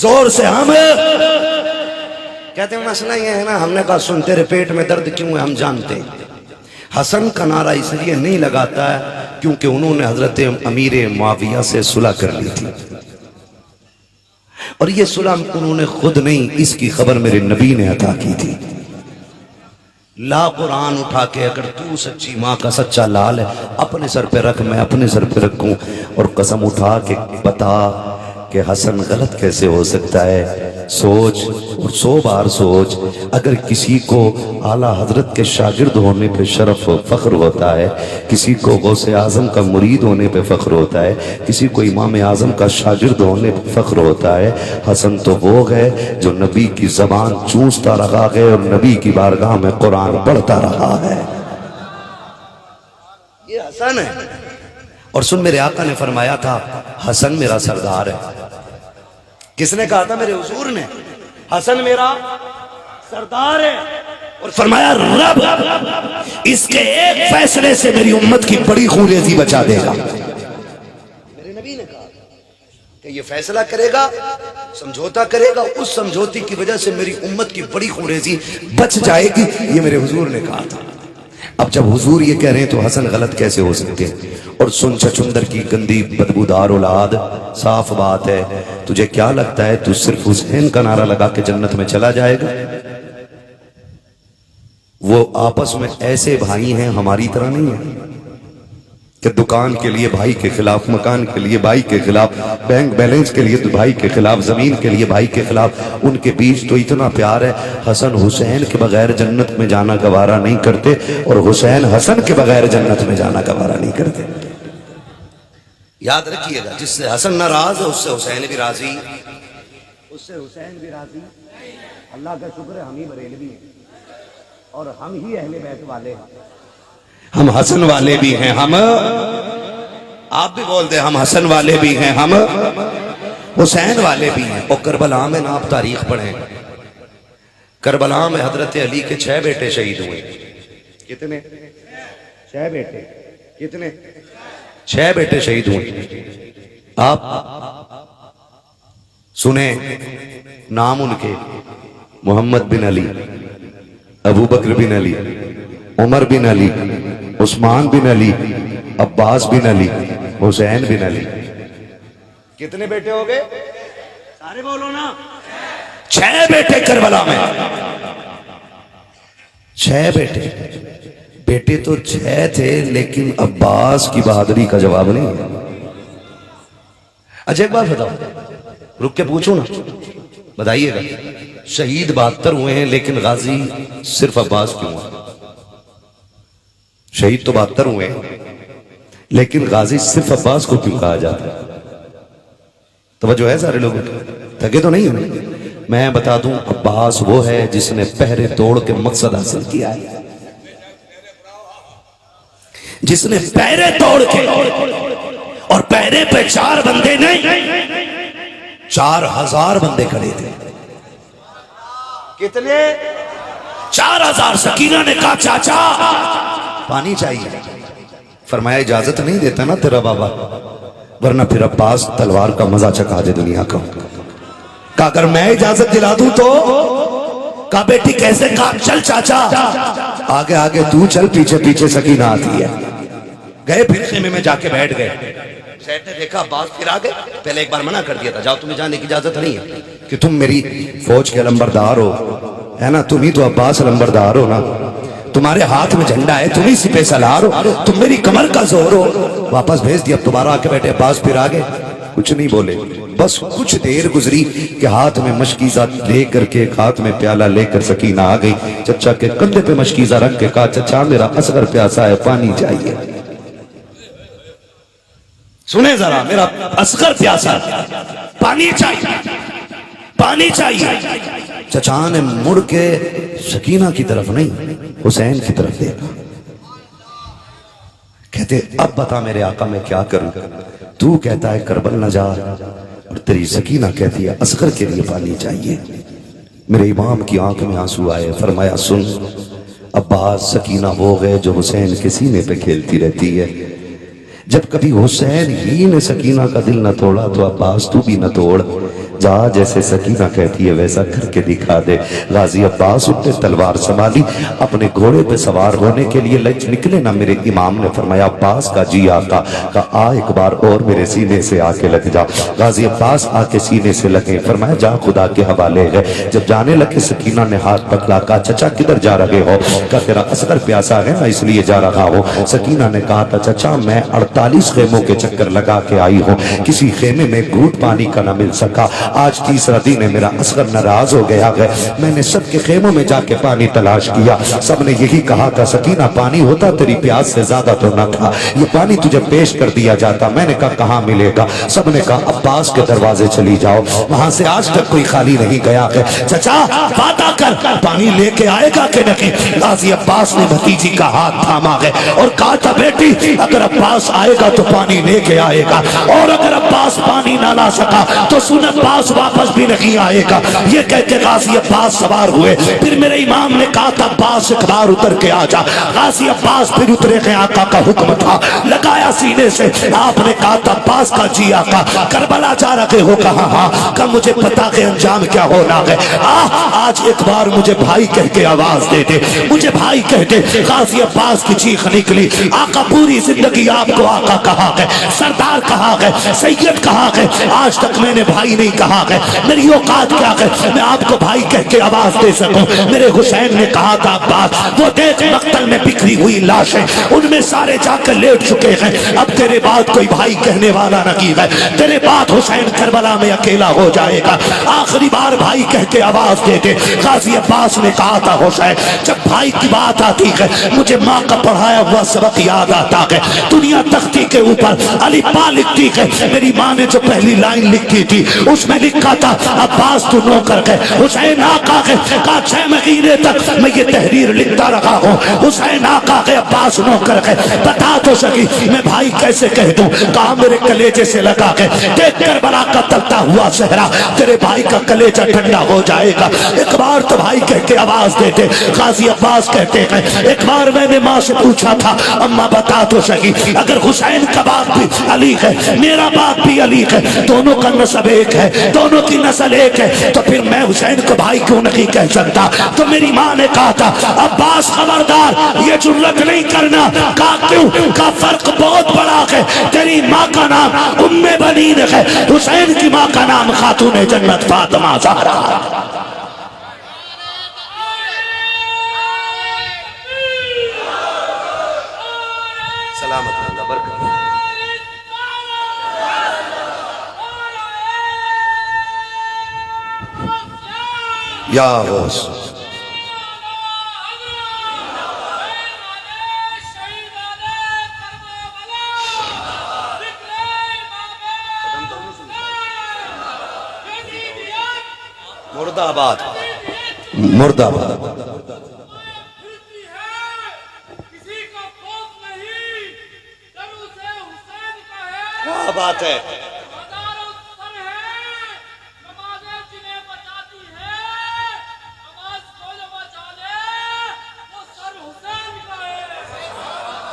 Speaker 2: زور سے ہم کہتے ہیں مسئلہ یہ ہے نا. ہم نے کہا سن تیرے پیٹ میں درد کیوں ہے ہم جانتے ہیں. حسن کا نعرہ اس لیے نہیں لگاتا ہے کیونکہ انہوں نے حضرت امیر معاویہ سے صلح کر لی تھی, اور یہ صلح انہوں نے خود نہیں, اس کی خبر میرے نبی نے عطا کی تھی. لا قرآن اٹھا کے اگر تو سچی ماں کا سچا لال ہے اپنے سر پہ رکھ, میں اپنے سر پہ رکھوں, اور قسم اٹھا کے بتا کہ حسن غلط کیسے ہو سکتا ہے. سوچ اور 100 بار سوچ, اگر کسی کو اعلیٰ حضرت کے شاگرد ہونے پہ شرف و فخر ہوتا ہے, کسی کو غوث اعظم کا مرید ہونے پہ فخر ہوتا ہے, کسی کو امام اعظم کا شاگرد ہونے پہ فخر ہوتا ہے, حسن تو وہ ہے جو نبی کی زبان چونستا رہا ہے اور نبی کی بارگاہ میں قرآن پڑھتا رہا ہے. یہ حسن ہے. اور سن, میرے آقا نے فرمایا تھا حسن میرا سردار ہے. کس نے کہا تھا؟ میرے حضور نے. حسن میرا سردار ہے. اور فرمایا رب اس کے ایک فیصلے سے میری امت کی بڑی خونریزی بچا دے گا. میرے نبی نے کہا کہ یہ فیصلہ کرے گا, سمجھوتا کرے گا, اس سمجھوتی کی وجہ سے میری امت کی بڑی خونریزی بچ جائے گی. یہ میرے حضور نے کہا تھا. اب جب حضور یہ کہہ رہے ہیں تو حسن غلط کیسے ہو سکتے ہیں؟ اور سن, چچندر کی گندی بدبودار اولاد, صاف بات ہے, تجھے کیا لگتا ہے تو صرف حسین کا نعرہ لگا کے جنت میں چلا جائے گا؟ وہ آپس میں ایسے بھائی ہیں, ہماری طرح نہیں ہے کہ دکان کے لیے بھائی کے خلاف, مکان کے لیے بھائی کے خلاف, بینک بیلنس کے لیے بھائی کے خلاف, زمین کے لیے بھائی کے خلاف. ان کے بیچ تو اتنا پیار ہے. حسن حسین کے بغیر جنت میں جانا گوارا نہیں کرتے, اور حسین حسن کے بغیر جنت میں جانا گوارا نہیں کرتے. یاد رکھیے گا, جس سے حسن ناراض ہے اس سے حسین بھی راضی, اس سے حسین بھی راضی. اللہ کا شکر ہے ہم ہی بریلوی ہیں اور ہم ہی اہل بیت والے ہیں. ہم حسن والے بھی ہیں, ہم, آپ بھی بول دیں, ہم حسن والے بھی ہیں, ہم حسین والے بھی ہیں. اور کربلا میں نا آپ تاریخ پڑھیں, کربلا میں حضرت علی کے 6 بیٹے شہید ہوئے. کتنے؟ 6 بیٹے. کتنے؟ 6 بیٹے شہید ہوئے. آپ سنیں نام ان کے, محمد بن علی, ابو بکر بن علی, عمر بن علی, عثمان بن علی, عباس بن علی, حسین بن علی. کتنے بیٹے ہو گئے؟ سارے بولو نا. 6 بیٹے کربلا میں. 6 بیٹے. بیٹے تو 6 تھے لیکن عباس کی بہادری کا جواب نہیں ہے. اچھا ایک بات بتاؤ, رک کے پوچھو نا, بتائیے گا. شہید 72 ہوئے ہیں لیکن غازی صرف عباس کیوں ہے؟ شہید تو 72 ہوئے ہیں لیکن غازی صرف عباس کو کیوں کہا جاتا ہے؟ توجہ ہے سارے لوگوں کی؟ تھکے تو نہیں ہیں؟ میں بتا دوں, عباس وہ ہے جس نے پہرے توڑ کے مقصد حاصل کیا ہے, جس نے پہرے توڑ کے, اور پہرے پہ 4 بندے نہیں 4000 بندے کھڑے تھے. کتنے؟ 4000. سکینہ نے کہا چاچا پانی چاہیے. فرمایا اجازت نہیں دیتا نا تیرا بابا, ورنہ پھر عباس تلوار کا مزہ چکھا دے دنیا کا. کہا اگر میں اجازت دلا دوں تو؟ کہا بیٹی کیسے؟ کہا چل چاچا, آگے آگے تو چل, پیچھے پیچھے سکینہ آتی ہے. گئے پھر خیمے میں جا کے بیٹھ گئے. سیٹ نے دیکھا عباس پھر آگے, پہلے ایک بار منع کر دیا تھا, جاؤ تمہیں جانے کی اجازت نہیں ہے کہ تم میری فوج کے لمبردار ہو, ہے نا, تم ہی تو عباس لمبردار ہو نا, تمہارے ہاتھ میں جھنڈا ہے, تم ہی سپہ سالار ہو, تم میری کمر کا زور ہو. واپس بھیج دیا. دوبارہ آ کے بیٹھے عباس, پھر آگے کچھ نہیں بولے. بس کچھ دیر گزری کہ ہاتھ میں مشکیزہ لے کر کے, ایک ہاتھ میں پیالہ لے کر سکینہ آ گئی. چچا کے کندھے پہ مشکیزہ رکھ کے کہا چچا میرا اصغر پیاسا ہے, پانی چاہیے. سنیں ذرا, میرا اصغر پیاسا ہے, پانی چاہیے, پانی چاہیے. چچا نے مڑ کے سکینہ کی طرف نہیں حسین کی طرف دیکھا. کہتے اب بتا میرے آقا میں کیا کروں؟ تو کہتا ہے کربل نہ جا, اور تیری سکینہ کہتی ہے اصغر کے لیے پانی چاہیے. میرے امام کی آنکھ میں آنسو آئے. فرمایا سن, عباس سکینہ وہ ہے جو حسین کے سینے پہ کھیلتی رہتی ہے. جب کبھی حسین ہی نے سکینہ کا دل نہ توڑا تو عباس تو بھی نہ توڑ. جا جیسے سکینہ کہتی ہے ویسا کر کے دکھا دے۔ غازی عباس اٹھے، تلوار سنبھالی، اپنے گھوڑے پہ سوار ہونے کے لیے لچ نکلے نا، میرے امام نے فرمایا عباس کا جی آقا، کہا آ ایک بار اور میرے سینے سے آ کے لگ جا۔ غازی عباس آ کے سینے سے لگے، فرمایا جا خدا کے حوالے ہے۔ جب جانے لگے سکینہ نے ہاتھ پکڑا، کہا چچا کدھر جا رہے ہو؟ کہا تیرا اصغر پیاسا ہے میں اس لیے جا رہا ہوں۔ سکینہ نے کہا تھا چچا میں 48 خیموں کے چکر لگا کے آئی ہوں، کسی خیمے میں گھوٹ پانی کا نہ مل سکا، آج تیسرا دن ہے، میرا اصغر ناراض ہو گیا ہے، میں نے سب کے خیموں میں جا کے پانی تلاش کیا، سب نے یہی کہا تھا سکینہ پانی ہوتا تیری پیاس سے زیادہ تو نہ تھا، یہ پانی تجھے پیش کر دیا جاتا۔ میں نے کہا کہاں ملے گا؟ سب نے کہا عباس کے دروازے چلی جاؤ، وہاں سے آج تک کوئی خالی نہیں گیا ہے۔ چچا وعدہ کر پانی لے کے آئے گا کہ نہیں؟ غازی عباس نے بھتیجی کا ہاتھ تھاما ہے اور کہا تھا بیٹی اگر عباس آئے گا تو پانی لے کے آئے گا، اور اگر عباس پانی نہ لا سکا تو سن عباس واپس بھی نہیں آئے گا۔ یہ کہہ کے غازی عباس سوار ہوئے، پھر میرے امام نے کہا تھا عباس ایک بار اتر کے آ جا۔ غازی عباس پھر اترے گئے، آقا کا حکم تھا، لگایا سینے سے، آپ نے کہا تھا عباس کا جی آقا کربلا جا رہے ہو؟ کہا ہاں۔ کہ مجھے پتا کہ انجام کیا ہونا ہے، آج ایک بار مجھے بھائی کہہ کے آواز دے دے، مجھے بھائی کہہ دے۔ غازی عباس کی چیخ نکلی، آقا پوری زندگی آپ کو آقا کہا ہے، سردار کہا ہے، سید کہا ہے، آج تک میں نے بھائی نہیں کہا ہے، میری اوقات کیا ہے میں آپ کو بھائی کہہ کے آواز دے سکوں؟ میرے حسین نے کہا تھا عباس وہ دیکھ مقتل میں بکھری ہوئی لاشیں، ان میں سارے جا کر لیٹ چکے ہیں، اب تیرے بعد کوئی بھائی کہنے والا نہیں ہے، تیرے بعد حسین کربلا میں اکیلا ہو جائے گا، آخری بار بھائی کہہ کے آواز دے دے۔ غازی عباس نے کہا تھا حسین جب بھائی کی بات آتی ہے مجھے ماں کا پڑھایا ہوا سبق یاد آتا ہے، دنیا تختی کے اوپر علی پا لکھتی ہے، میری ماں نے جو پہلی لائن لکھی تھی اس میں لکھا تھا عباس تو نوکر ہے، حسین آقا ہے، کہا 6 مہینے تک میں یہ تحریر لکھتا رہا ہوں، حسین آقا ہے عباس نوکر ہے، بتا تو سکی میں بھائی کیسے کہہ دوں؟ کہا میرے کلیجے سے لگا کے دیکھ کربلا کا تلتا ہوا صحرا، تیرے بھائی کا کلیجہ ٹھنڈا ہو جائے گا، ایک بار تو بھائی کہہ کے آواز دیتے۔ غازی عباس کہتے ہیں ایک بار میں نے ماں سے پوچھا تھا اماں بتا تو سکی اگر حسین کا باپ بھی علی ہے میرا باپ بھی علی ہے، دونوں کا نسب ایک ہے، دونوں کی نسل ایک ہے، تو پھر میں حسین کو بھائی کیوں نہیں کہہ سکتا؟ تو میری ماں نے کہا تھا عباس خبردار یہ جرت نہیں کرنا۔ کہا کیوں؟ کہا فرق بہت بڑا ہے، تیری ماں کا نام ام بنین ہے، حسین کی ماں کا نام خاتون جنت فاطمہ زہرا۔ سلامت اللہ برکت یا غوث مرد آباد مرد آباد۔ کیا بات ہے؟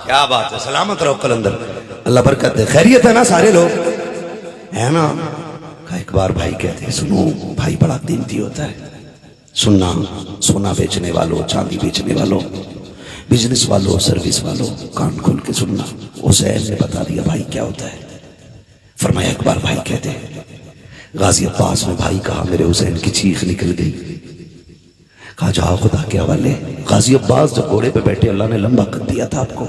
Speaker 2: کیا بات ہے؟ سلامت رہو قلندر، اللہ برکت دے۔ خیریت ہے نا سارے لوگ ہے نا؟ ایک بار بھائی کہتے ہیں سنو بھائی بڑا قیمتی ہوتا ہے، سننا سونا بیچنے والوں، چاندی بیچنے والوں، بزنس والوں، سروس والوں، کان کھول کے سننا۔ حسین نے بتا دیا بھائی کیا ہوتا ہے۔ فرمایا ایک بار بھائی کہتے ہیں غازی عباس نے بھائی کہا میرے حسین کی چیخ نکل گئی، کہا جاؤ خدا کے حوالے۔ غازی عباس جب گھوڑے پہ بیٹھے اللہ نے لمبا کر دیا تھا آپ کو،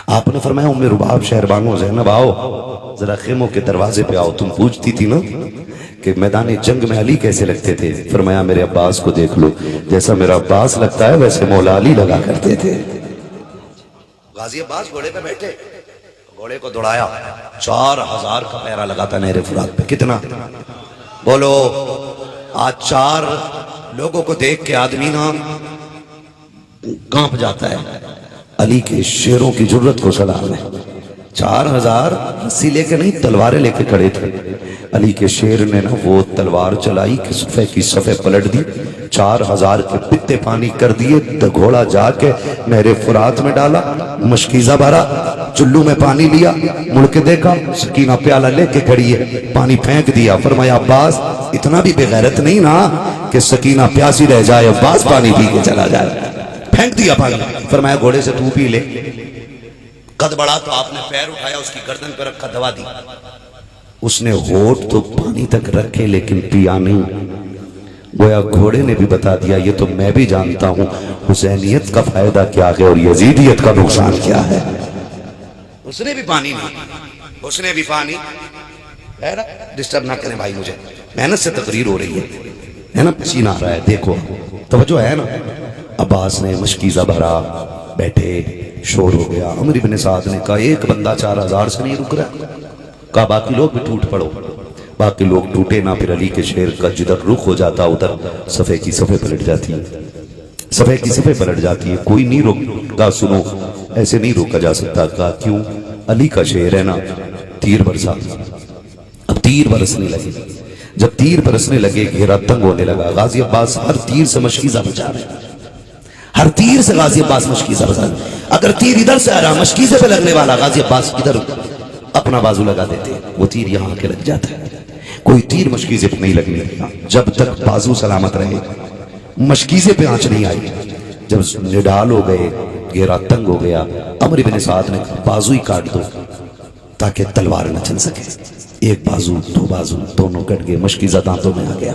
Speaker 2: آپ نے فرمایا ام رباب شہربانو زینب آؤ ذرا خیموں کے دروازے پہ آؤ، تم پوچھتی تھی نا کہ میدان جنگ میں علی کیسے لگتے تھے، فرمایا میرے عباس کو دیکھ لو، جیسا میرا عباس لگتا ہے ویسے مولا علی لگا کرتے تھے۔ غازی عباس گھوڑے پہ بیٹھے، گھوڑے کو دوڑایا، 4000 کا پیرا لگا تھا نہر فرات پہ۔ کتنا بولو؟ آج 4 لوگوں کو دیکھ کے آدمی نا کانپ جاتا ہے۔ علی کے شیروں کی جرت کو سلام ہے۔ 4000 رسی لے کے نہیں تلواریں لے کے کھڑے تھے، علی کے شیر نے نا وہ تلوار چلائی کہ صفحے کی صفحے پلٹ دی، 4000 کے پتے پانی کر دیے، تو گھوڑا جا کے نہر فرات میں ڈالا، مشکیزہ بھرا، چلو میں پانی لیا، مڑ کے دیکھا سکینہ پیالہ لے کے کھڑی ہے، پانی پھینک دیا۔ فرمایا عباس اتنا بھی بے غیرت نہیں نا کہ سکینہ پیاسی رہ جائے، عباس پانی پی کے چلا جائے، پھینک دیا پانی۔ فرمایا گھوڑے سے تو پی لے۔ قد بڑھا تو آپ نے پیر اٹھایا، اس کی گردن پہ رکھا، دوا دی۔ اس نے ہونٹ تو پانی تک رکھے لیکن پیا نہیں۔ گویا گھوڑے نے بھی بتا دیا یہ تو میں بھی جانتا ہوں حسینیت کا فائدہ کیا ہے اور یزیدیت کا نقصان کیا ہے۔ اس نے بھی پانی نہیں، اس نے بھی پانی۔ ڈسٹرب نہ کریں بھائی، مجھے محنت سے تقریر ہو رہی ہے نا، پسینہ آ رہا ہے، دیکھو توجہ ہے نا۔ عباس نے مشکیزہ بھرا، بیٹھے، شور ہو گیا۔ عمر بن سعد نے کہا ایک بندہ 4000 سے نہیں رک رہا، کہا باقی لوگ بھی ٹوٹ پڑو۔ باقی لوگ ٹوٹے نہ، پھر علی کے شعر کا جدھر رخ ہو جاتا ادھر صفحے کی صفحے پلٹ جاتی ہے، صفحے کی صفحے پلٹ جاتی ہے۔ کوئی نہیں روکا، سنو ایسے نہیں روکا جا سکتا۔ کہا کیوں؟ علی کا شعر ہے نا، تیر برسا۔ اب تیر برسنے لگے، جب تیر برسنے لگے گھیرا تنگ ہونے لگا۔ غازی عباس ہر تیر سے مشکیزہ بچا رہے، ہر تیر سے غازی عباس مشکیزہ بچا رہے۔ اگر تیر ادھر سے آ رہا مشکیزے پہ لگنے والا، غازی عباس ادھر اپنا بازو لگا دیتے، وہ تیر یہاں آ کے لگ جاتا ہے۔ کوئی تیر مشکیزے پہ نہیں لگنے لگا جب تک بازو سلامت رہے، مشکیزے پہ آنچ نہیں آئی۔ جب نڈال ہو گئے، گھیرا تنگ ہو گیا، عمر بن سعد نے بازو ہی کاٹ دو تاکہ تلوار نہ چل سکے۔ ایک بازو، دو بازو، دونوں کٹ گئے، مشکیزہ دانتوں میں آ گیا۔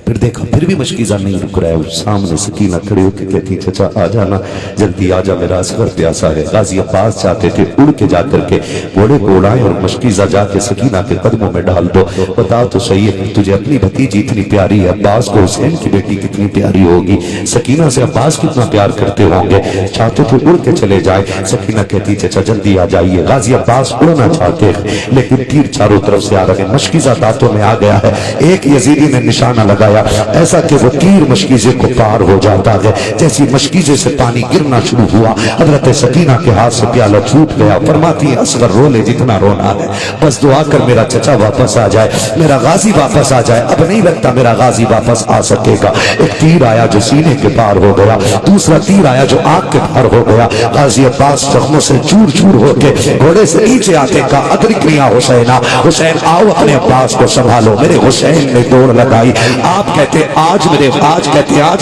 Speaker 2: پھر دیکھا پھر بھی مشکیزہ نہیں رک رہا ہے۔ سامنے سکینہ کھڑی ہو کے کہتی چچا آ جانا، جلدی آ جا، میرا اصغر پیاسا ہے۔ غازی عباس چاہتے تھے اڑ کے جا کر کے گھوڑے کو اڑائیں اور مشکیزہ جا کے سکینہ کے قدموں میں ڈال دو۔ بتا تو صحیح ہے تجھے اپنی بھتیجی اتنی پیاری ہے، عباس کو حسین کی بیٹی کتنی پیاری ہوگی، سکینہ سے عباس کتنا پیار کرتے ہوں گے، چاہتے تھے اڑ کے چلے جائیں۔ سکینہ کہتی چچا جلدی آ جائیے۔ غازی عباس اڑنا چاہتے ہیں لیکن تیر چاروں طرف سے آ رہے ہیں، مشکیزہ دانتوں میں آ گیا ہے۔ ایک یزیدی نے نشانہ لگایا ایسا کہ وہ تیر مشکیزے کو پار ہو جاتا ہے۔ جیسی مشکیزے سے پانی گرنا شروع ہوا، حضرت سکینہ کے ہاتھ سے پیالہ چھوٹ گیا۔ فرماتی ہے اصغر رو لے جتنا رونا ہے، بس دعا کر میرا چچا واپس آ جائے، میرا غازی واپس آ جائے۔ اب نہیں لگتا میرا غازی واپس آ سکے گا۔ ایک تیر آیا جو سینے کے پار ہو گیا، دوسرا تیر آیا جو آنکھ کے پار ہو گیا۔ غازی عباس زخموں سے چور چور ہو کے گھوڑے سے نیچے آتے کہا ادرکنی یا حسینہ، حسین آؤ اپنے عباس کو سنبھالو۔ میرے حسین نے دوڑ لگائی۔ آپ کہتے آج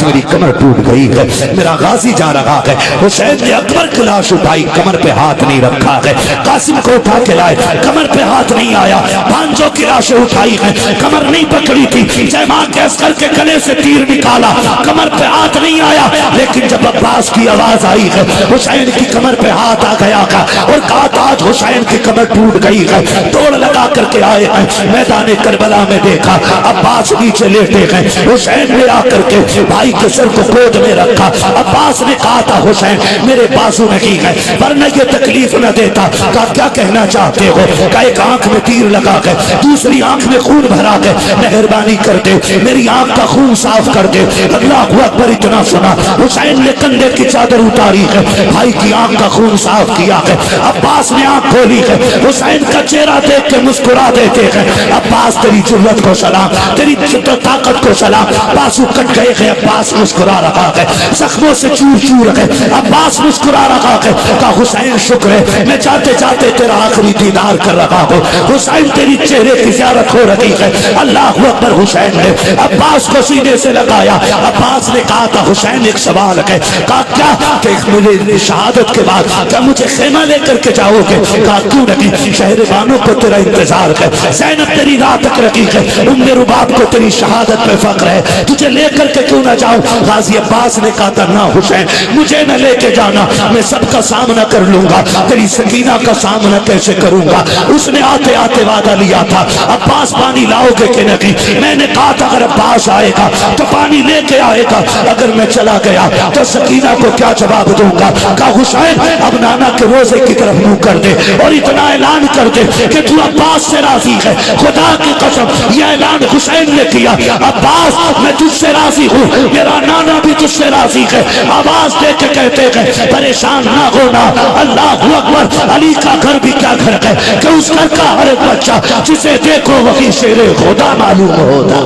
Speaker 2: میری کمر ٹوٹ گئی ہے، میرا غازی جا رہا ہے۔ حسین نے اکبر کی لاش اٹھائی، کمر پہ ہاتھ نہیں رکھا ہے۔ قاسم کو اٹھا کے لائے، کمر پہ ہاتھ نہیں آیا۔ بھانجوں کی لاشیں اٹھائی ہیں، کمر نہیں پکڑی تھی۔ جیمان کے عسکر کے گلے سے تیر نکالا، کمر پہ ہاتھ نہیں آیا۔ لیکن جب عباس کی آواز آئی ہے، حسین کی کمر پہ ہاتھ آ گیا ہے اور کہا آج حسین کی کمر ٹوٹ گئی ہے۔ دوڑ لگا کر کے آئے ہیں، میدان کربلا میں دیکھا عباس نیچے لیٹے ہیں۔ حسین نے آ کر کے بھائی کے سر کو گود میں رکھا۔ عباس نے کہا تھا حسین میرے بازو نہیں ہے ورنہ یہ تکلیف نہ دیتا۔ کہا کیا کہنا چاہتے ہو؟ کہا ایک آنکھ میں تیر لگا کے دوسری آنکھ میں خون بھرا کے مہربانی کر دے میری آنکھ کا خون صاف کر دے۔ اللہ اکبر اتنا سنا، حسین نے کندھے کی چادر اتاری ہے، بھائی کی آنکھ کا خون صاف کیا ہے۔ عباس نے آنکھ کھولی ہے، حسین کا چہرہ دیکھ کے مسکرا دیتے ہیں عباس تیری جرت کو سلام، تیری طاقت کو سلام۔ بازو کٹ گئے ہیں، عباس مسکرا رہا ہے، زخموں سے چور چور ہے، عباس مسکرا رہا ہے۔ کہا حسین شکر ہے میں چاہتے چاہتے تیرا آخری دیدار کر رہا ہوں، حسین تیری چہرے کی زیارت ہو رہی ہے۔ اللہ اکبر۔ حسین نے عباس کو سینے سے لگایا۔ عباس نے کہا تھا حسین ایک سوال ہے۔ کہا کیا؟ کہ میری شہادت کے بعد کیا مجھے خیمہ لے کر کے جاؤ گے؟ کہا کیوں نہیں، شہر بانو کو تیرا انتظار ہے، زینب تیری راہ تک رکھی ہے، ام رباب کو تیری شہادت پہ فخر ہے، تجھے لے کر کے کیوں نہ جاؤں؟ غازی عباس نے کہا تھا نہ حسین مجھے نہ لے کے جانا، میں سب کا سامنا کر لوں گا، تیری سکینہ کا سامنا کیسے کروں گا؟ اس نے آتے آتے وعدہ لیا تھا عباس پانی لاؤ گے کہ نہیں؟ میں نے کہا تھا اگر عباس آئے گا تو پانی لے کے آئے گا، اگر میں چلا گیا تو سکینہ کو کیا جواب دوں گا؟ کہا حسین اب نانا کے روزے کی طرف منہ کر دے اور اتنا اعلان کر دے کہ تو عباس سے راضی ہے۔ خدا کی قسم یہ اعلان حسین نے کیا، عباس میں تجھ سے راضی ہوں، میرا نانا بھی تجھ سے راضی ہے۔ آواز دے کے کہتے ہیں پریشان نہ ہونا، اللہ اکبر۔ علی کا گھر بھی کیا گھر ہے کہ اس گھر کا ہر ایک بچہ جسے دیکھو وہی شیر خدا معلوم ہوتا۔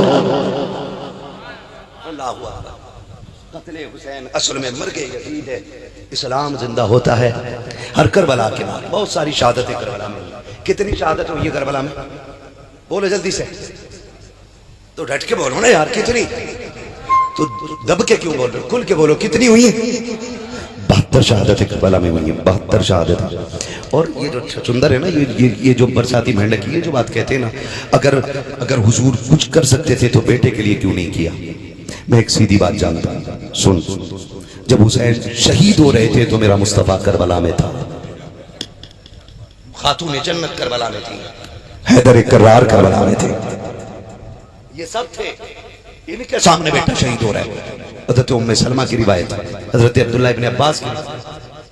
Speaker 2: اللہ اکبر۔ قتل حسین اصل میں مرگ یزید ہے، اسلام زندہ ہوتا ہے ہر کربلا کے بعد۔ بہت ساری شہادتیں کربلا میں ہوئی۔ کتنی شہادت ہوئی ہے کربلا میں؟ بولو جلدی سے، تو ڈٹ کے بولو نا یار، کتنی؟ تو دب کے کیوں بول رہے ہو؟ کھل کے بولو، کتنی ہوئی ہیں؟ 72 شہادتیں کربلا میں ہوئی ہیں، 72 شہادتیں۔ اور یہ جو چچندر ہے نا، یہ جو برساتی مینڈک کی، یہ جو بات کہتے ہیں نا، اگر حضور کچھ کر سکتے تھے تو بیٹے کے لیے کیوں نہیں کیا؟ میں ایک سیدھی بات جانتا ہوں، سن، جب حسین شہید ہو رہے تھے تو میرا مصطفیٰ کربلا میں تھا، خاتون جنت کربلا میں تھی، حیدر کرار کربلا میں تھے، یہ سب تھے، ان کے سامنے بیٹا شہید ہو رہا ہے۔ حضرت ام سلمہ کی روایت، حضرت عبداللہ ابن عباس کی،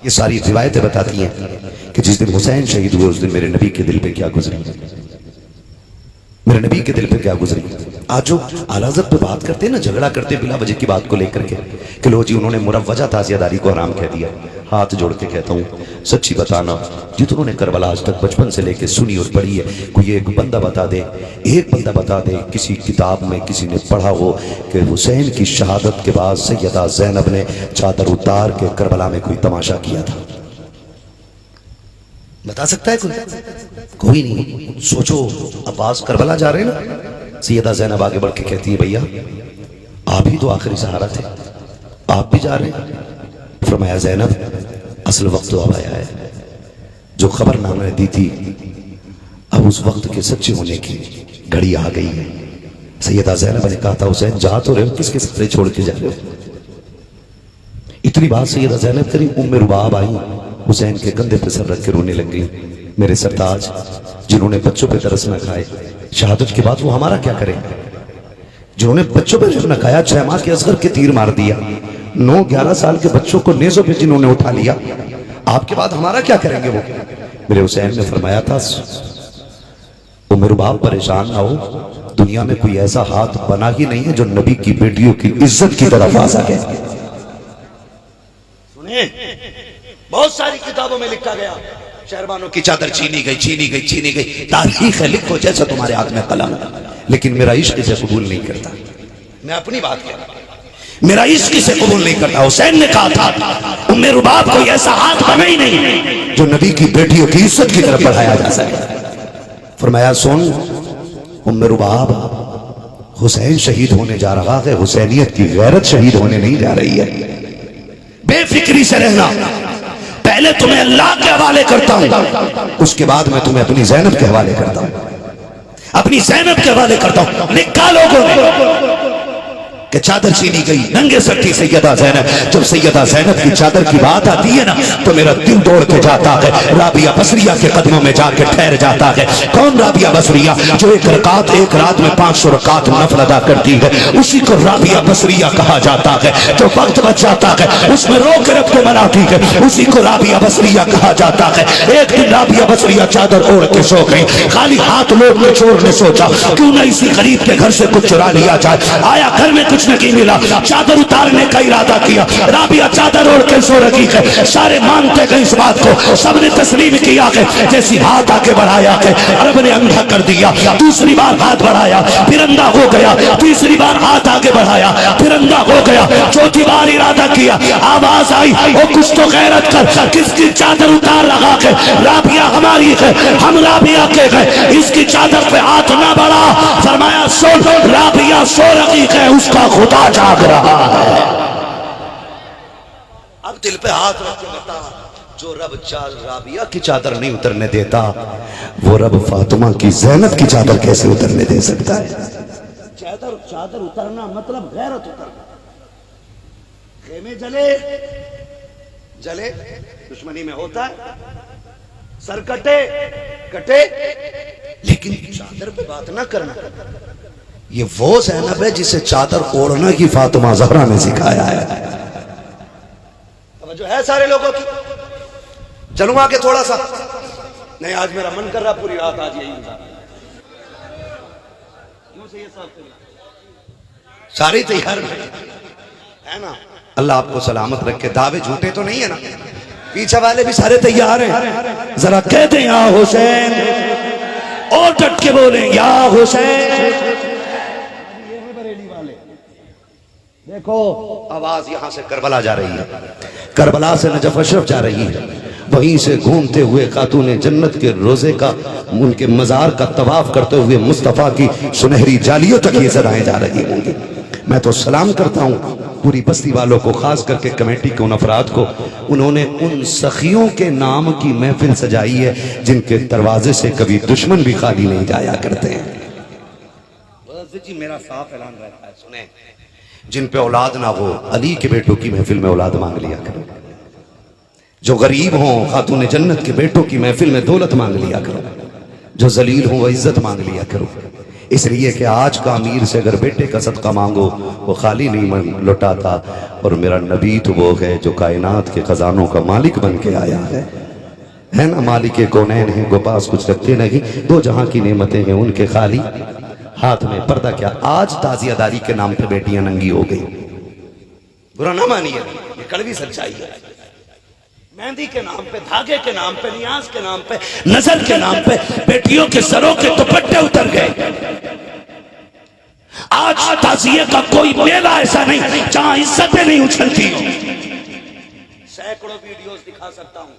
Speaker 2: یہ ساری روایتیں بتاتی ہیں کہ جس دن حسین شہید ہوئے اس دن میرے نبی کے دل پہ کیا گزری، میرے نبی کے دل پہ کیا گزری۔ آج جو اعلیٰ حضرت پہ بات کرتے ہیں نا، جھگڑا کرتے بلا وجہ کی بات کو لے کر کے کہ لو جی انہوں نے مروجہ تعزیہ داری کو حرام کہہ دیا، ہاتھ جوڑ کے کہتا ہوں سچی بتانا جتنوں نے کربلا آج تک بچپن سے لے کے سنی اور پڑھی ہے، کوئی ایک بندہ بتا دے، ایک بندہ بتا دے کسی کتاب میں کسی نے پڑھا ہو کہ حسین کی شہادت کے بعد سیدہ زینب نے چادر اتار کے کربلا میں کوئی تماشا کیا تھا؟ بتا سکتا ہے کوئی نہیں؟ سوچو، عباس کربلا جا رہے ہیں نا، سیدہ زینب آگے بڑھ کے کہتی ہے بھیا آپ ہی تو آخری سہارا تھے، آپ بھی جا رہے ہیں؟ فرمایا زینب اصل وقت تو اب آیا ہے، جو خبر نام نے دی تھی اب اس وقت کے سچے ہونے کی گھڑی آ گئی ہے۔ سیدہ زینب نے کہا تھا حسین جا تو رہے ہو، کس کے سارے چھوڑ کے جا رہے ہو؟ اتنی بات سیدہ زینب کری، ام رباب آئی، حسین کے کندھے پہ سر رکھ کے رونے لگ گئی، میرے سرتاج جنہوں نے بچوں پہ ترس نہ کھائے، شہادت کے بعد وہ ہمارا کیا کریں؟ جنہوں نے بچوں پہ ترس نہ کھایا، 6 ماہ کے اصغر کے تیر مار دیا، 9-11 سال کے بچوں کو نیزوں پہ جنہوں نے اٹھا لیا، آپ کے بعد ہمارا کیا کریں گے وہ؟ میرے حسین نے فرمایا تھا ام رباب پریشان نہ ہو، دنیا میں کوئی ایسا ہاتھ بنا ہی نہیں ہے جو نبی کی بیٹیوں کی عزت کی طرف آ سکے۔ سنیں، بہت ساری کتابوں میں لکھا گیا شہربانوں کی چادر چھینی گئی، چھینی گئی، چھینی گئی، تاریخ ہے، لکھو جیسا تمہارے ہاتھ میں قلم، لیکن میرا عشق اسے قبول نہیں کرتا۔ میں اپنی بات کہہ رہا ہوں، میرا عشق اسے قبول نہیں کرتا۔ حسین نے کہا تھا ام رباب کوئی ایسا ہاتھ بنا ہی نہیں جو نبی کی بیٹیوں کی عزت کی طرف بڑھایا جا سکے۔ فرمایا سن ام رباب، حسین شہید ہونے جا رہا ہے، حسینیت کی غیرت شہید ہونے نہیں جا رہی ہے۔ بے فکری سے رہنا، پہلے تمہیں اللہ کے حوالے کرتا ہوں، اس کے بعد میں تمہیں اپنی زینب کے حوالے کرتا ہوں، اپنی زینب کے حوالے کرتا ہوں۔ لکھا لوگوں نے کہ چادر چھینی گئی، ننگے سر تھی سیدہ زینب۔ جب سیدہ زینب کی چادر کی بات آتی ہے نا تو میرا دل دوڑ کے جاتا ہے، رابعہ بصریہ کے قدموں میں جا کے ٹھہر جاتا ہے۔ کون رابعہ بصریہ؟ جو ایک رات میں 500 رکعت نفل ادا کرتی ہے، اسی کو رابعہ بصریہ کہا جاتا ہے۔ جو وقت بچ جاتا ہے اس میں رو کے رب کو مناتی ہے، اسی کو رابعہ بصریہ کہا جاتا ہے۔ ایک دن رابعہ بصریہ چادر اوڑھ کے سو گئی، خالی ہاتھ لوگ نے چور نے سوچا کیوں نہ اسی غریب کے گھر سے کچھ چرا لیا جائے۔ آیا گھر میں کچھ نہیں ملا، چادر اتارنے کا ارادہ کیا، رابعہ چادر اوڑھ کے سو رہی ہے۔ سارے مانتے گئے اس بات کو، سب نے تسلیم کیا کہ جیسی ہاتھ آگے بڑھایا کہ عرب نے اندھا کر دیا، دوسری بار ہاتھ بڑھایا پھر اندھا ہو گیا، تیسری بار ہاتھ آگے بڑھایا پھر اندھا ہو گیا، چوتھی بار ارادہ کیا، آواز آئی او کچھ تو غیرت کر، کس کی چادر اتار رہا ہے؟ رابعہ ہماری ہے، ہم رابعہ کے ہیں، اس کی چادر پہ ہاتھ نہ بڑھا۔ فرمایا سن، رابعہ سو رہی ہے، اس کا خدا جاگ رہا ہے۔ اب دل پہ ہاتھ رکھ کے بتا، جو رب رابعہ کی چادر نہیں اترنے دیتا، وہ رب فاطمہ کی زینب کی چادر کیسے اترنے دے سکتا ہے؟ چادر اترنا مطلب غیرت اترنا۔ خیمے جلے دشمنی میں ہوتا ہے، سر کٹے، لیکن چادر پہ بات نہ کرنا۔ یہ وہ زینب ہے جسے چادر اوڑھنا کی فاطمہ زہرا نے سکھایا ہے۔ جو ہے سارے لوگوں کی، چلوں آگے تھوڑا سا، نہیں آج میرا من کر رہا پوری رات آج یہی ساری تیار ہے نا۔ اللہ آپ کو سلامت رکھے، دعوے جھوٹے تو نہیں ہے نا، پیچھے والے بھی سارے تیار ہیں۔ ذرا کہتے ہیں یا حسین، اور ڈٹ کے بولیں یا حسین۔ دیکھو آواز یہاں سے کربلا جا رہی ہے، کربلا سے نجف اشرف جا رہی ہے، وہیں سے گھومتے ہوئے خاتون جنت کے روزے کا، ان کے مزار کا طواف کرتے ہوئے مصطفیٰ کی سنہری جالیوں تک یہ صدائیں جا رہی ہوں گی۔ میں تو سلام کرتا ہوں پوری بستی والوں کو، خاص کر کے کمیٹی کے ان افراد کو، انہوں نے ان سخیوں کے نام کی محفل سجائی ہے جن کے دروازے سے کبھی دشمن بھی خالی نہیں جایا کرتے ہیں۔ جی میرا صاف اعلان رہتا ہے، سنیں، جن پہ اولاد نہ ہو علی کے بیٹوں کی محفل میں اولاد مانگ لیا کرو، جو غریب ہوں خاتون جنت کے بیٹوں کی محفل میں دولت مانگ لیا کرو، جو ذلیل ہوں وہ عزت مانگ لیا کرو، اس لیے کہ آج کا امیر سے اگر بیٹے کا صدقہ مانگو وہ خالی نہیں لوٹاتا، اور میرا نبی تو وہ ہے جو کائنات کے خزانوں کا مالک بن کے آیا ہے نا، مالک کونین ہیں، گو پاس کچھ رکھتے نہیں، دو جہاں کی نعمتیں ہیں ان کے خالی ہاتھ میں پردہ کیا۔ آج تعزیہ داری کے نام پہ بیٹیاں ننگی ہو گئی، برا نہ مانیے، یہ کڑوی سچائی ہے۔ مہندی کے نام پہ، دھاگے کے نام پہ، نیاز کے نام پہ، نظر کے نام پہ بیٹیوں کے سروں کے دوپٹے اتر گئے۔ آج تعزیے کا کوئی میلہ ایسا نہیں جہاں عزتیں نہیں اچھلتی۔ سینکڑوں ویڈیوز دکھا سکتا ہوں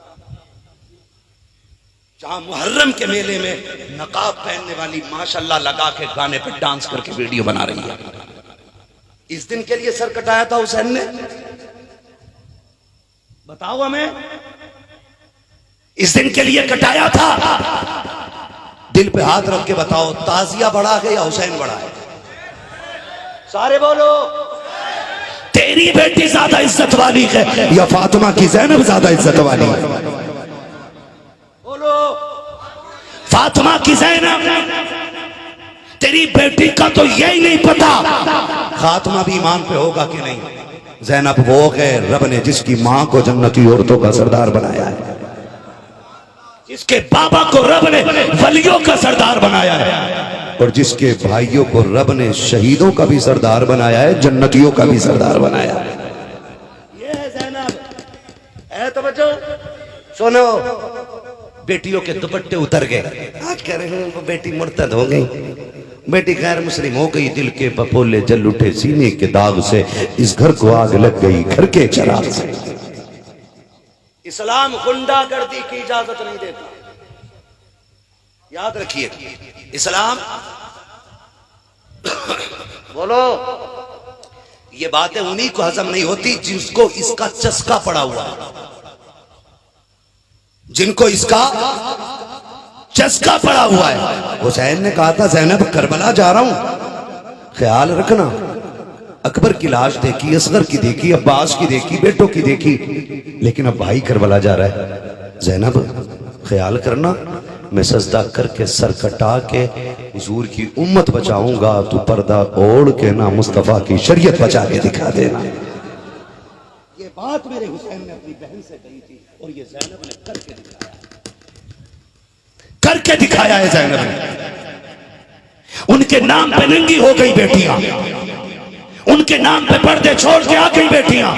Speaker 2: جہاں محرم کے میلے میں نقاب پہننے والی ماشاءاللہ لگا کے گانے پہ ڈانس کر کے ویڈیو بنا رہی ہے۔ اس دن کے لیے سر کٹایا تھا حسین نے، بتاؤ ہمیں، اس دن کے لیے کٹایا تھا؟ دل پہ ہاتھ رکھ کے بتاؤ، تعزیہ بڑا ہے یا حسین بڑا ہے؟ سارے بولو، تیری بیٹی زیادہ عزت والی ہے یا فاطمہ کی زینب زیادہ عزت والی ہے؟ بولو، فاطمہ کی زینب؟ تیری بیٹی کا تو یہی نہیں پتا خاتمہ بھی ایمان پہ ہوگا کہ نہیں۔ زینب وہ ہے رب نے جس کی ماں کو جنتی عورتوں کا سردار بنایا ہے، جس کے بابا کو رب نے ولیوں کا سردار بنایا ہے، اور جس کے بھائیوں کو رب نے شہیدوں کا بھی سردار بنایا ہے، جنتیوں کا بھی سردار بنایا ہے۔ یہ ہے زینب۔ اے توجہ سنو، بیٹیوں کے دوپٹے اتر گئے۔ آج کہہ رہے ہیں وہ بیٹی مرتد ہو گئی، بیٹی غیر مسلم ہو گئی، دل کے پپولے جل اٹھے سینے کے داغ سے، اس گھر کو آگ لگ گئی گھر کے چراغ سے۔ اسلام غنڈہ گردی کی اجازت نہیں دیتا، یاد رکھیے، اسلام بولو، یہ باتیں انہی کو ہضم نہیں ہوتی جس کو اس کا چسکا پڑا ہوا ہے، جن کو اس کا چسکا پڑا ہوا ہے۔ حسین نے کہا تھا زینب کربلا جا رہا ہوں، خیال رکھنا۔ اکبر کی لاش دیکھی، اصغر کی دیکھی، عباس کی دیکھی، بیٹوں کی دیکھی، لیکن اب بھائی کربلا جا رہا ہے۔ زینب خیال کرنا، میں سجدہ کر کے سر کٹا کے حضور کی امت بچاؤں گا، تو پردہ اوڑھ کے نا مصطفیٰ کی شریعت بچا کے دکھا دینا۔ یہ بات میرے حسین نے اپنی بہن سے کہی تھی، اور یہ زینب نے کر کے دکھایا، کر کے دکھایا ہے زینب نے۔ ان کے نام پہ ننگی ہو گئی بیٹیاں، ان کے نام پہ پردے چھوڑ کے آ گئی بیٹیاں۔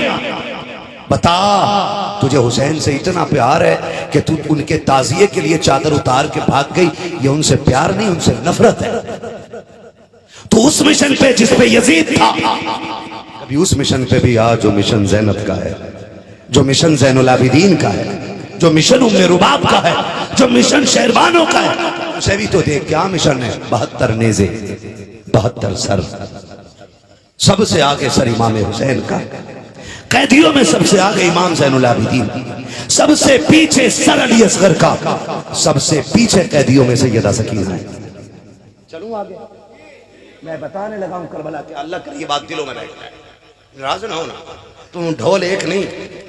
Speaker 2: بتا، تجھے حسین سے اتنا پیار ہے کہ تو ان کے تعزیے کے لیے چادر اتار کے بھاگ گئی، یہ ان سے پیار نہیں، ان سے نفرت ہے۔ تو اس مشن پہ جس پہ یزید تھا، کبھی اس مشن پہ بھی آ جو مشن زینب کا ہے، جو مشن زین العابدین کا ہے، جو مشن ام رباب کا ہے، جو مشن شہربانوں کا ہے، اسے بھی تو دیکھ کیا مشن ہے۔ 72 نیزے، 72 سر، سب سے آگے سر امام حسین کا، قیدیوں میں سب سے آگے امام زین العابدین، سب سے پیچھے سر علی اصغر کا، سب سے پیچھے قیدیوں میں سیدہ سکینہ ہے۔ چلوں آگے، میں بتانے لگا ہوں کربلا کہ اللہ کر یہ بات دلوں میں رہ جائے، ناراض نہ ہونا۔ تم ڈھول ایک نہیں،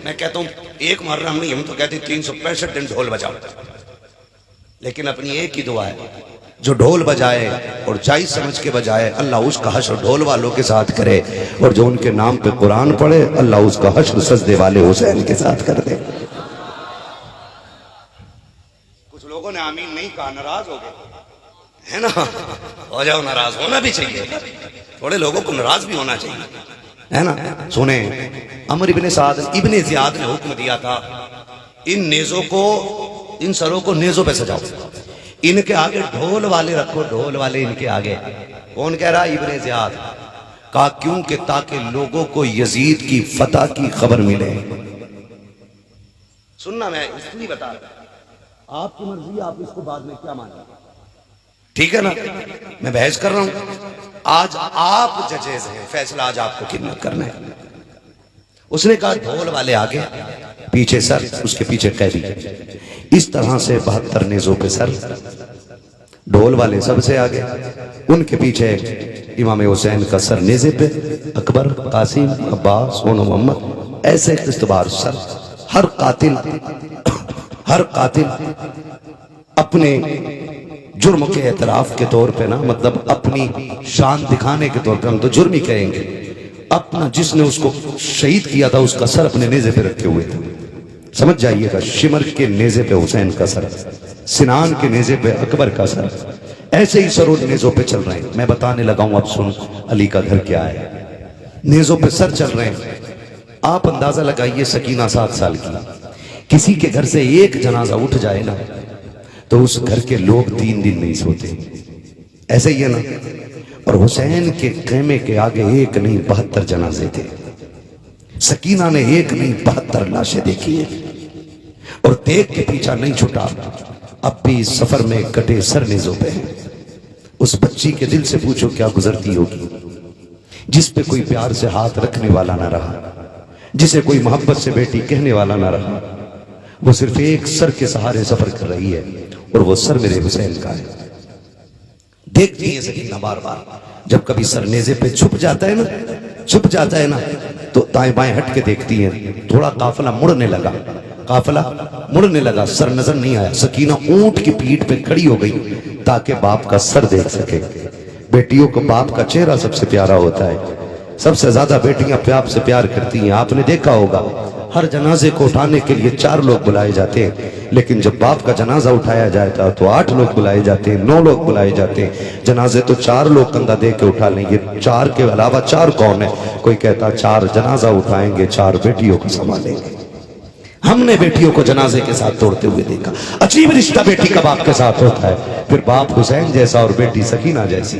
Speaker 2: میں کہتا ہوں ایک محرم نہیں، ہم تو کہتے ہیں 365 دن ڈھول بجاؤ، لیکن اپنی ایک ہی دعا ہے، جو ڈھول بجائے اور جائز سمجھ کے بجائے، اللہ اس کا حشر ڈھول والوں کے ساتھ کرے، اور جو ان کے نام پہ قرآن پڑھے، اللہ اس کا حشر سجدے والے حسین کے ساتھ کر دے۔ کچھ لوگوں نے آمین نہیں کہا، ناراض ہو گئے، ہے نا؟ ہو جاؤ، ناراض ہونا بھی چاہیے، تھوڑے لوگوں کو ناراض بھی ہونا چاہیے، ہے نا؟ سنیں، عمر ابن زیاد نے حکم دیا تھا، ان نیزوں کو، ان سروں کو نیزوں پہ سجاؤ، ان کے آگے ڈھول والے رکھو، ڈھول والے ان کے آگے۔ کون کہہ رہا؟ ابن زیاد۔ کہا کیوں کہ تاکہ لوگوں کو یزید کی فتح کی خبر ملے. سننا میں اس لیے بتا رہا، آپ کی مرضی، آپ اس کو بعد میں کیا مانیں، ٹھیک ہے نا؟ میں بحث کر رہا ہوں، آج آپ ججز ہیں، فیصلہ آج آپ کو کرنا ہے. اس نے کہا ڈھول والے آگے، پیچھے سر، اس کے پیچھے قیدی. اس طرح سے 72 نیزوں پہ سر، ڈھول والے سب سے آگے، ان کے پیچھے امام حسین کا سر نیزے پہ، اکبر، قاسم، عباس، سون محمد، ایسے قسطبار سر. ہر قاتل اپنے جرم کے اعتراف کے طور پہ نا، مطلب اپنی شان دکھانے کے طور پہ، ہم تو جرم ہی کہیں گے، اپنا جس نے اس کو شہید کیا تھا اس کا سر اپنے نیزے پہ رکھے ہوئے تھے. سمجھ جائیے گا، شمر کے نیزے پہ حسین کا سر، سنان کے نیزے پہ اکبر کا سر، ایسے ہی سروں نیزوں پہ چل رہے ہیں. میں بتانے لگا ہوں، اب سن علی کا گھر کیا ہے. نیزوں پہ سر چل رہے ہیں. آپ اندازہ لگائیے، سکینہ 7 سال کی، کسی کے گھر سے ایک جنازہ اٹھ جائے نا تو اس گھر کے لوگ 3 دن نہیں سوتے. ایسے ہی ہے نا. اور حسین کے خیمے کے آگے ایک نہیں 72 جنازے تھے. سکینہ نے ایک نہیں 72 لاشیں دیکھی ہیں اور دیکھ کے پیچھا نہیں چھٹا. اب بھی سفر میں کٹے سر نیزوں پہ ہیں. اس بچی کے دل سے پوچھو کیا گزرتی ہوگی، جس پہ کوئی پیار سے ہاتھ رکھنے والا نہ رہا، جسے کوئی محبت سے بیٹی کہنے والا نہ رہا. وہ صرف ایک سر کے سہارے سفر کر رہی ہے اور وہ سر میرے حسین کا ہے. دیکھتی ہے سکینہ بار بار، جب کبھی سر نیزے پہ چھپ جاتا ہے نا تو دائیں بائیں ہٹ کے دیکھتی ہیں. تھوڑا قافلہ مڑنے لگا، سر نظر نہیں آیا. سکینہ اونٹ کی پیٹھ پہ کھڑی ہو گئی تاکہ باپ کا سر دیکھ سکے. بیٹیوں کو باپ کا چہرہ سب سے پیارا ہوتا ہے. سب سے زیادہ بیٹیاں باپ سے پیار کرتی ہیں. آپ نے دیکھا ہوگا ہر جنازے کو اٹھانے کے لیے 4 لوگ بلائے جاتے ہیں، لیکن جب باپ کا جنازہ اٹھایا جاتا ہے تو 8 لوگ بلائے جاتے ہیں، 9 لوگ بلائے جاتے ہیں. جنازے تو 4 لوگ کندھا دے کے اٹھا لیں گے، 4 کے علاوہ 4 کون ہے؟ کوئی کہتا 4 جنازہ اٹھائیں گے، 4 بیٹیوں کو سنبھالیں گے. ہم نے بیٹیوں کو جنازے کے ساتھ توڑتے ہوئے دیکھا. عجیب رشتہ بیٹی کا باپ کے ساتھ ہوتا ہے. پھر باپ حسین جیسا اور بیٹی سکینہ جیسی.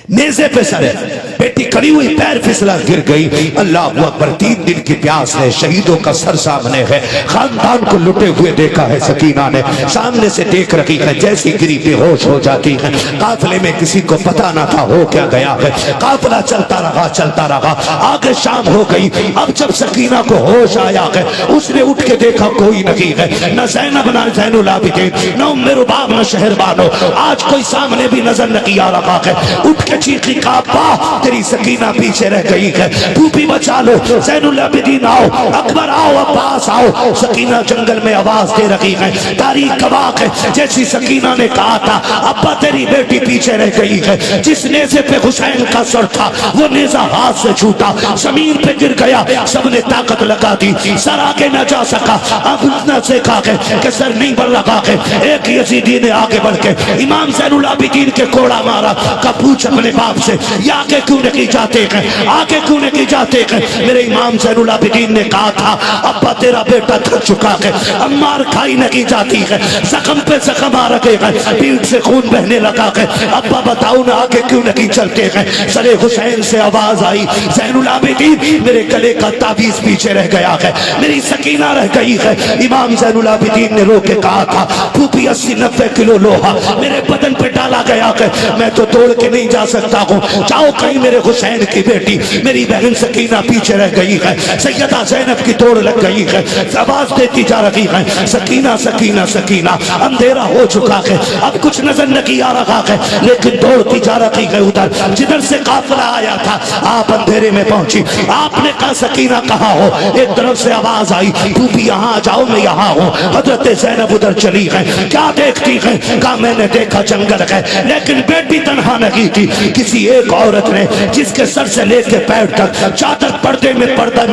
Speaker 2: نیزے پہ سر ہے، بیٹی کھڑی ہوئی، پیر پھسلا گر گئی. اللہ اکبر. 3 دن کی پیاس ہے، شہیدوں کا سر سامنے ہے، خاندان کو لٹے ہوئے دیکھا ہے. سکینہ نے سامنے سے دیکھ رکھی ہے، جیسی گری بے ہوش ہو جاتی ہے. قافلے میں کسی کو پتا نہ تھا ہو کیا گیا ہے. قافلہ چلتا رہا. آگے شام ہو گئی. اب جب سکینہ کو ہوش آیا ہے، اس نے اٹھ کے دیکھا کوئی نہیں ہے، نہ زینب نہ زین العابدین، نہ ام رباب نہ شہربانو. آج کوئی سامنے بھی نظر نہیں آ رہا ہے. اٹھ کے چیخی کا ابا تیری سکینہ پیچھے رہ گئی ہے، پھوپھی بچا لو، زین العابدین آؤ، اکبر آؤ، عباس آؤ. سکینہ جنگل میں آواز دے رہی ہے. تاریخ گواہ ہے، جیسی سکینہ نے کہا تھا ابا تیری بیٹی پیچھے رہ گئی ہے. جس نیزے پہ حسین کا سر تھا وہ نیزہ ہاتھ سے چھوٹا، زمین پہ گر گیا. سب نے طاقت لگا دی، سر آگے نہ جا سکا. اب اتنا سیکھا ہے کہ سر نہیں بڑھ رہا ہے. ایک یزیدی نے آگے بڑھ کے امام زین العابدین کے کوڑا مارا. کا پوچھ اپنے باپ سے، یہ آگے کیوں نہیں جاتے ہیں، آگے کیوں نہیں جاتے ہیں؟ میرے امام زین العابدین نے کہا تھا ابا تیرا بیٹا تھک چکا ہے، عمار کھائی نہیں جاتی ہے، زخم پہ زخم آ رکھے ہیں، پیٹ سے خون بہنے لگا ہے. ابا بتاؤ نا آگے کیوں نہیں چلتے ہیں؟ سر حسین سے آواز آئی، زین العابدین میرے گلے کا تعویذ پیچھے رہ گیا ہے، میری سکینہ رہ گئی ہے. امام زین العابدین نے رو کے کہا تھا پھوپھی 80-90 کلو لوہا میرے بدن پہ ڈالا گیا ہے، میں تو توڑ کے نہیں جا سکتا ہوں. جاؤ کہیں میرے حسین کی بیٹی میری بہن سکینہ پیچھے رہ گئی ہے، سیدہ زینب کی توڑ لگ گئی ہے. آواز دیتی جا رہی ہے سکینہ سکینہ سکینہ. اندھیرا ہو چکا ہے، اب کچھ نظر نہیں آ رہا ہے، لیکن دوڑتی جا رہی ہے ادھر جدھر سے قافلہ آیا تھا. آپ اندھیرے میں پہنچی. آپ نے کہا سکینہ کہاں ہو؟ ایک طرف سے آواز آئی پھوپھی یہاں آ جاؤ، میں یہاں ہوں. حضرت زینب ادھر چلی ہے. کیا دیکھتی ہے؟ کہا میں نے دیکھا جنگل ہے، لیکن بیٹی تنہا نہیں تھی. کسی ایک عورت نے جس کے سر سے لے کے پیر تک چادر پردے میں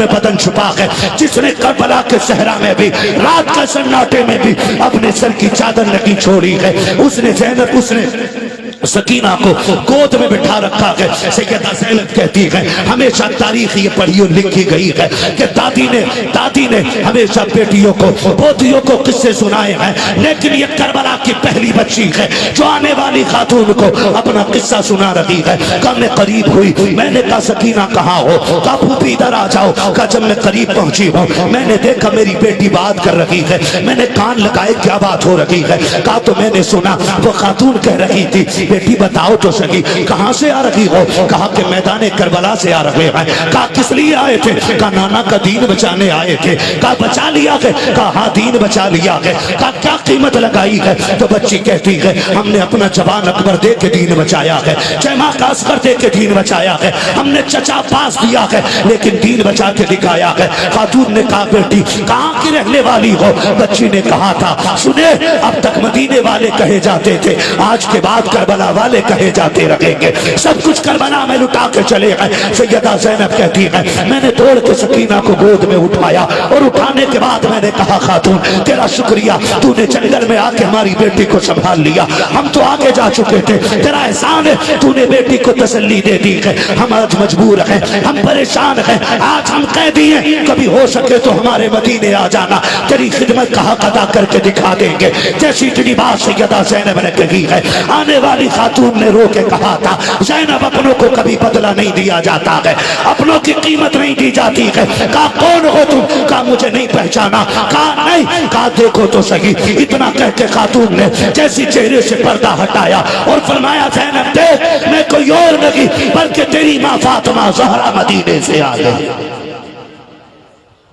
Speaker 2: بدن چھپا ہے، جس نے کربلا کے صحرا میں بھی رات کے سناٹے میں بھی اپنے سر کی چادر نہیں چھوڑی ہے. اس نے زینب
Speaker 1: سکینہ کو گود میں بٹھا رکھا ہے. سیدہ زینب کہتی ہے ہمیشہ تاریخ یہ پڑھی اور لکھی گئی ہے کہ دادی نے ہمیشہ بیٹیوں کو پوتیوں کو قصے سنائے ہیں، لیکن یہ کربلا کی پہلی بچی ہے جو آنے والی خاتون کو اپنا قصہ سنا رہی ہے. کب میں قریب ہوئی، میں نے کہا سکینہ کہاں ہو؟ کہا پھوپھی ادھر آ جاؤ. کہا جب میں قریب پہنچی ہوں میں نے دیکھا میری بیٹی بات کر رہی ہے. میں نے کان لگائے کیا بات ہو رہی ہے؟ کہا تو میں نے سنا وہ خاتون کہہ رہی تھی بیٹی بتاؤ تو سہی کہاں سے آ رہی ہو؟ کہا کہ میدان کربلا سے آ رہے ہیں. کہا کس لیے آئے تھے؟ کہا نانا کا دین بچانے آئے تھے. کہا بچا لیا ہے؟ کہا ہاں دین بچا لیا ہے. کہا کیا قیمت لگائی ہے؟ تو بچی کہتی ہے ہم نے اپنا جوان اکبر دے کے دین بچایا ہے، چیما کا اصغر دے کے دین بچایا ہے، ہم نے چچا پاس دیا ہے لیکن دین بچا کے دکھایا ہے. خاتون نے کہا بیٹی کہاں کی رہنے والی ہو؟ بچی نے کہا تھا سنے اب تک مدینے والے کہے جاتے تھے، آج کے بعد کربلا والے کہے جاتے رہیں گے. سب کچھ کربلا میں لٹا کے چلے گئے. سیدہ زینب کہتی ہے میں نے دوڑ کے سکینہ کو گود میں اٹھایا اور اٹھانے کے بعد میں نے کہا خاتون تیرا شکریہ، تو نے جنگل میں آ کے ہماری بیٹی کو سنبھال لیا، ہم تو آگے جا چکے تھے، تیرا احسان ہے تو نے بیٹی کو تسلی دے دی ہے. ہم آج مجبور ہیں، ہم پریشان ہیں، آج ہم قیدی ہیں، کبھی ہو سکے تو ہمارے مدینے آ جانا، تیری خدمت کا حق ادا کر کے دکھا دیں گے. جیسی اتنی بات سیدہ زینب نے کہی ہے آنے والی خاتون نے رو کے کہا تھا زینب اپنوں کو کبھی بدلہ نہیں دیا جاتا ہے، اپنوں کی قیمت نہیں دی جاتی ہے. کہا کون ہو تم؟ کہا مجھے نہیں پہچانا. کہا نہیں. کہا دیکھو تو صحیح. اتنا کہہ کے خاتون نے جیسی چہرے سے پردہ ہٹایا اور فرمایا زینب دیکھ میں کوئی اور نہیں بلکہ تیری ماں فاطمہ زہرا مدینے سے آ گئی.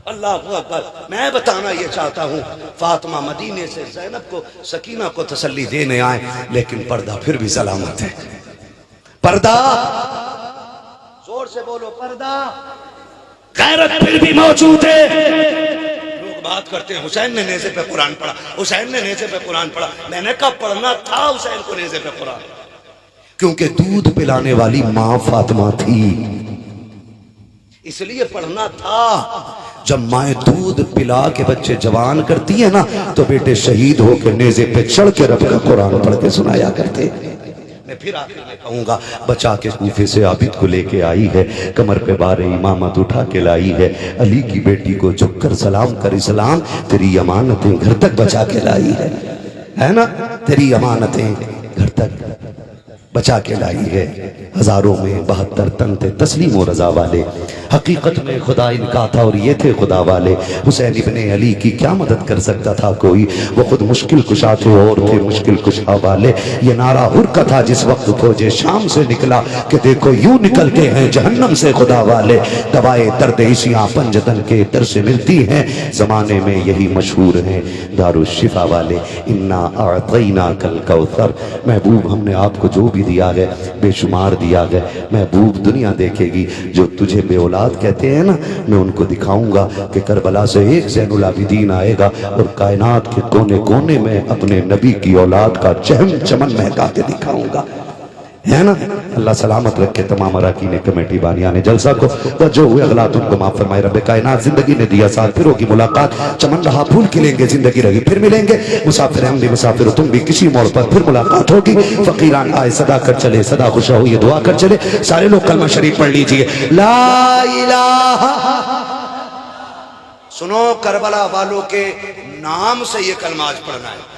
Speaker 1: اللہ اکبر. میں بتانا یہ چاہتا ہوں فاطمہ مدینے سے زینب کو سکینہ کو تسلی دینے آئے لیکن پردہ پھر بھی سلامت ہے. پردہ زور سے بولو، پردہ غیرت پھر بھی موجود ہے. لوگ بات کرتے ہیں حسین نے نیزے پہ قرآن پڑھا، حسین نے نیزے پہ قرآن پڑھا. میں نے کہا پڑھنا تھا حسین کو نیزے پہ قرآن کیونکہ دودھ پلانے والی ماں فاطمہ تھی، اس لیے پڑھنا تھا. جب مائیں دودھ پلا کے بچے جوان کرتی ہیں نا تو بیٹے شہید ہو کے نیزے پہ چڑھ کے رب کا قرآن پڑھ کے سنایا کرتے. میں پھر آخر میں کہوں گا بچا کے کوفے سے عابد کو لے کے آئی ہے، کمر پہ بار امامت اٹھا کے لائی ہے، علی کی بیٹی کو جھک کر سلام کر اسلام تیری امانتیں گھر تک بچا کے لائی ہے نا، تیری امانتیں گھر تک بچا کے لائی ہے. ہزاروں میں 72 تن تھے تسلیم و رضا والے، حقیقت میں خدا ان کا تھا اور یہ تھے خدا والے. حسین ابن علی کی کیا مدد کر سکتا تھا کوئی؟ وہ خود مشکل کشا تھے اور تھے مشکل کشا والے. یہ نعرہ ہر کا تھا جس وقت فوج شام سے نکلا کہ دیکھو یوں نکلتے ہیں جہنم سے خدا والے. دوائے درد عیسیاں پنجتن کے در سے ملتی ہیں، زمانے میں یہی مشہور ہیں دارالشفا والے. انا اعطیناک الکوثر. محبوب ہم نے آپ کو جو بھی دیا ہے بے شمار دیا ہے. محبوب دنیا دیکھے گی جو تجھے بے اولاد کہتے ہیں نا، میں ان کو دکھاؤں گا کہ کربلا سے ایک زین العابدین آئے گا اور کائنات کے کونے کونے میں اپنے نبی کی اولاد کا چہم چمن مہکا کے دکھاؤں گا، ہے نا. اللہ سلامت رکھے تمام اراکین کمیٹی بانیان جلسہ کو، جو ہوئے اغلاط ان کو معاف فرمائے. رب کائنات زندگی نے دیا ساتھ، پھر ہوگی ملاقات. چمن رہا پھول کھلیں گے، زندگی رہی پھر ملیں گے. مسافر ہم بھی مسافر، تم بھی کسی موڑ پر پھر ملاقات ہوگی. فقیران آئے صدا کر چلے، صدا خوشا ہوئی دعا کر چلے. سارے لوگ کلمہ شریف پڑھ لیجئے. لا الہ. سنو کربلا والوں کے نام سے یہ کلمہ آج پڑھنا ہے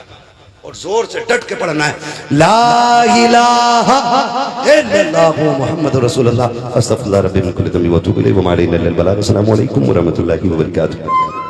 Speaker 1: اور زور سے ڈٹ کے پڑھنا ہے. لا الہ الا اللہ محمد رسول اللہ. استغفر اللہ ربی من کل ذنب و اتوب الیہ وما علینا الا البلاغ. السلام علیکم ورحمۃ اللہ وبرکاتہ.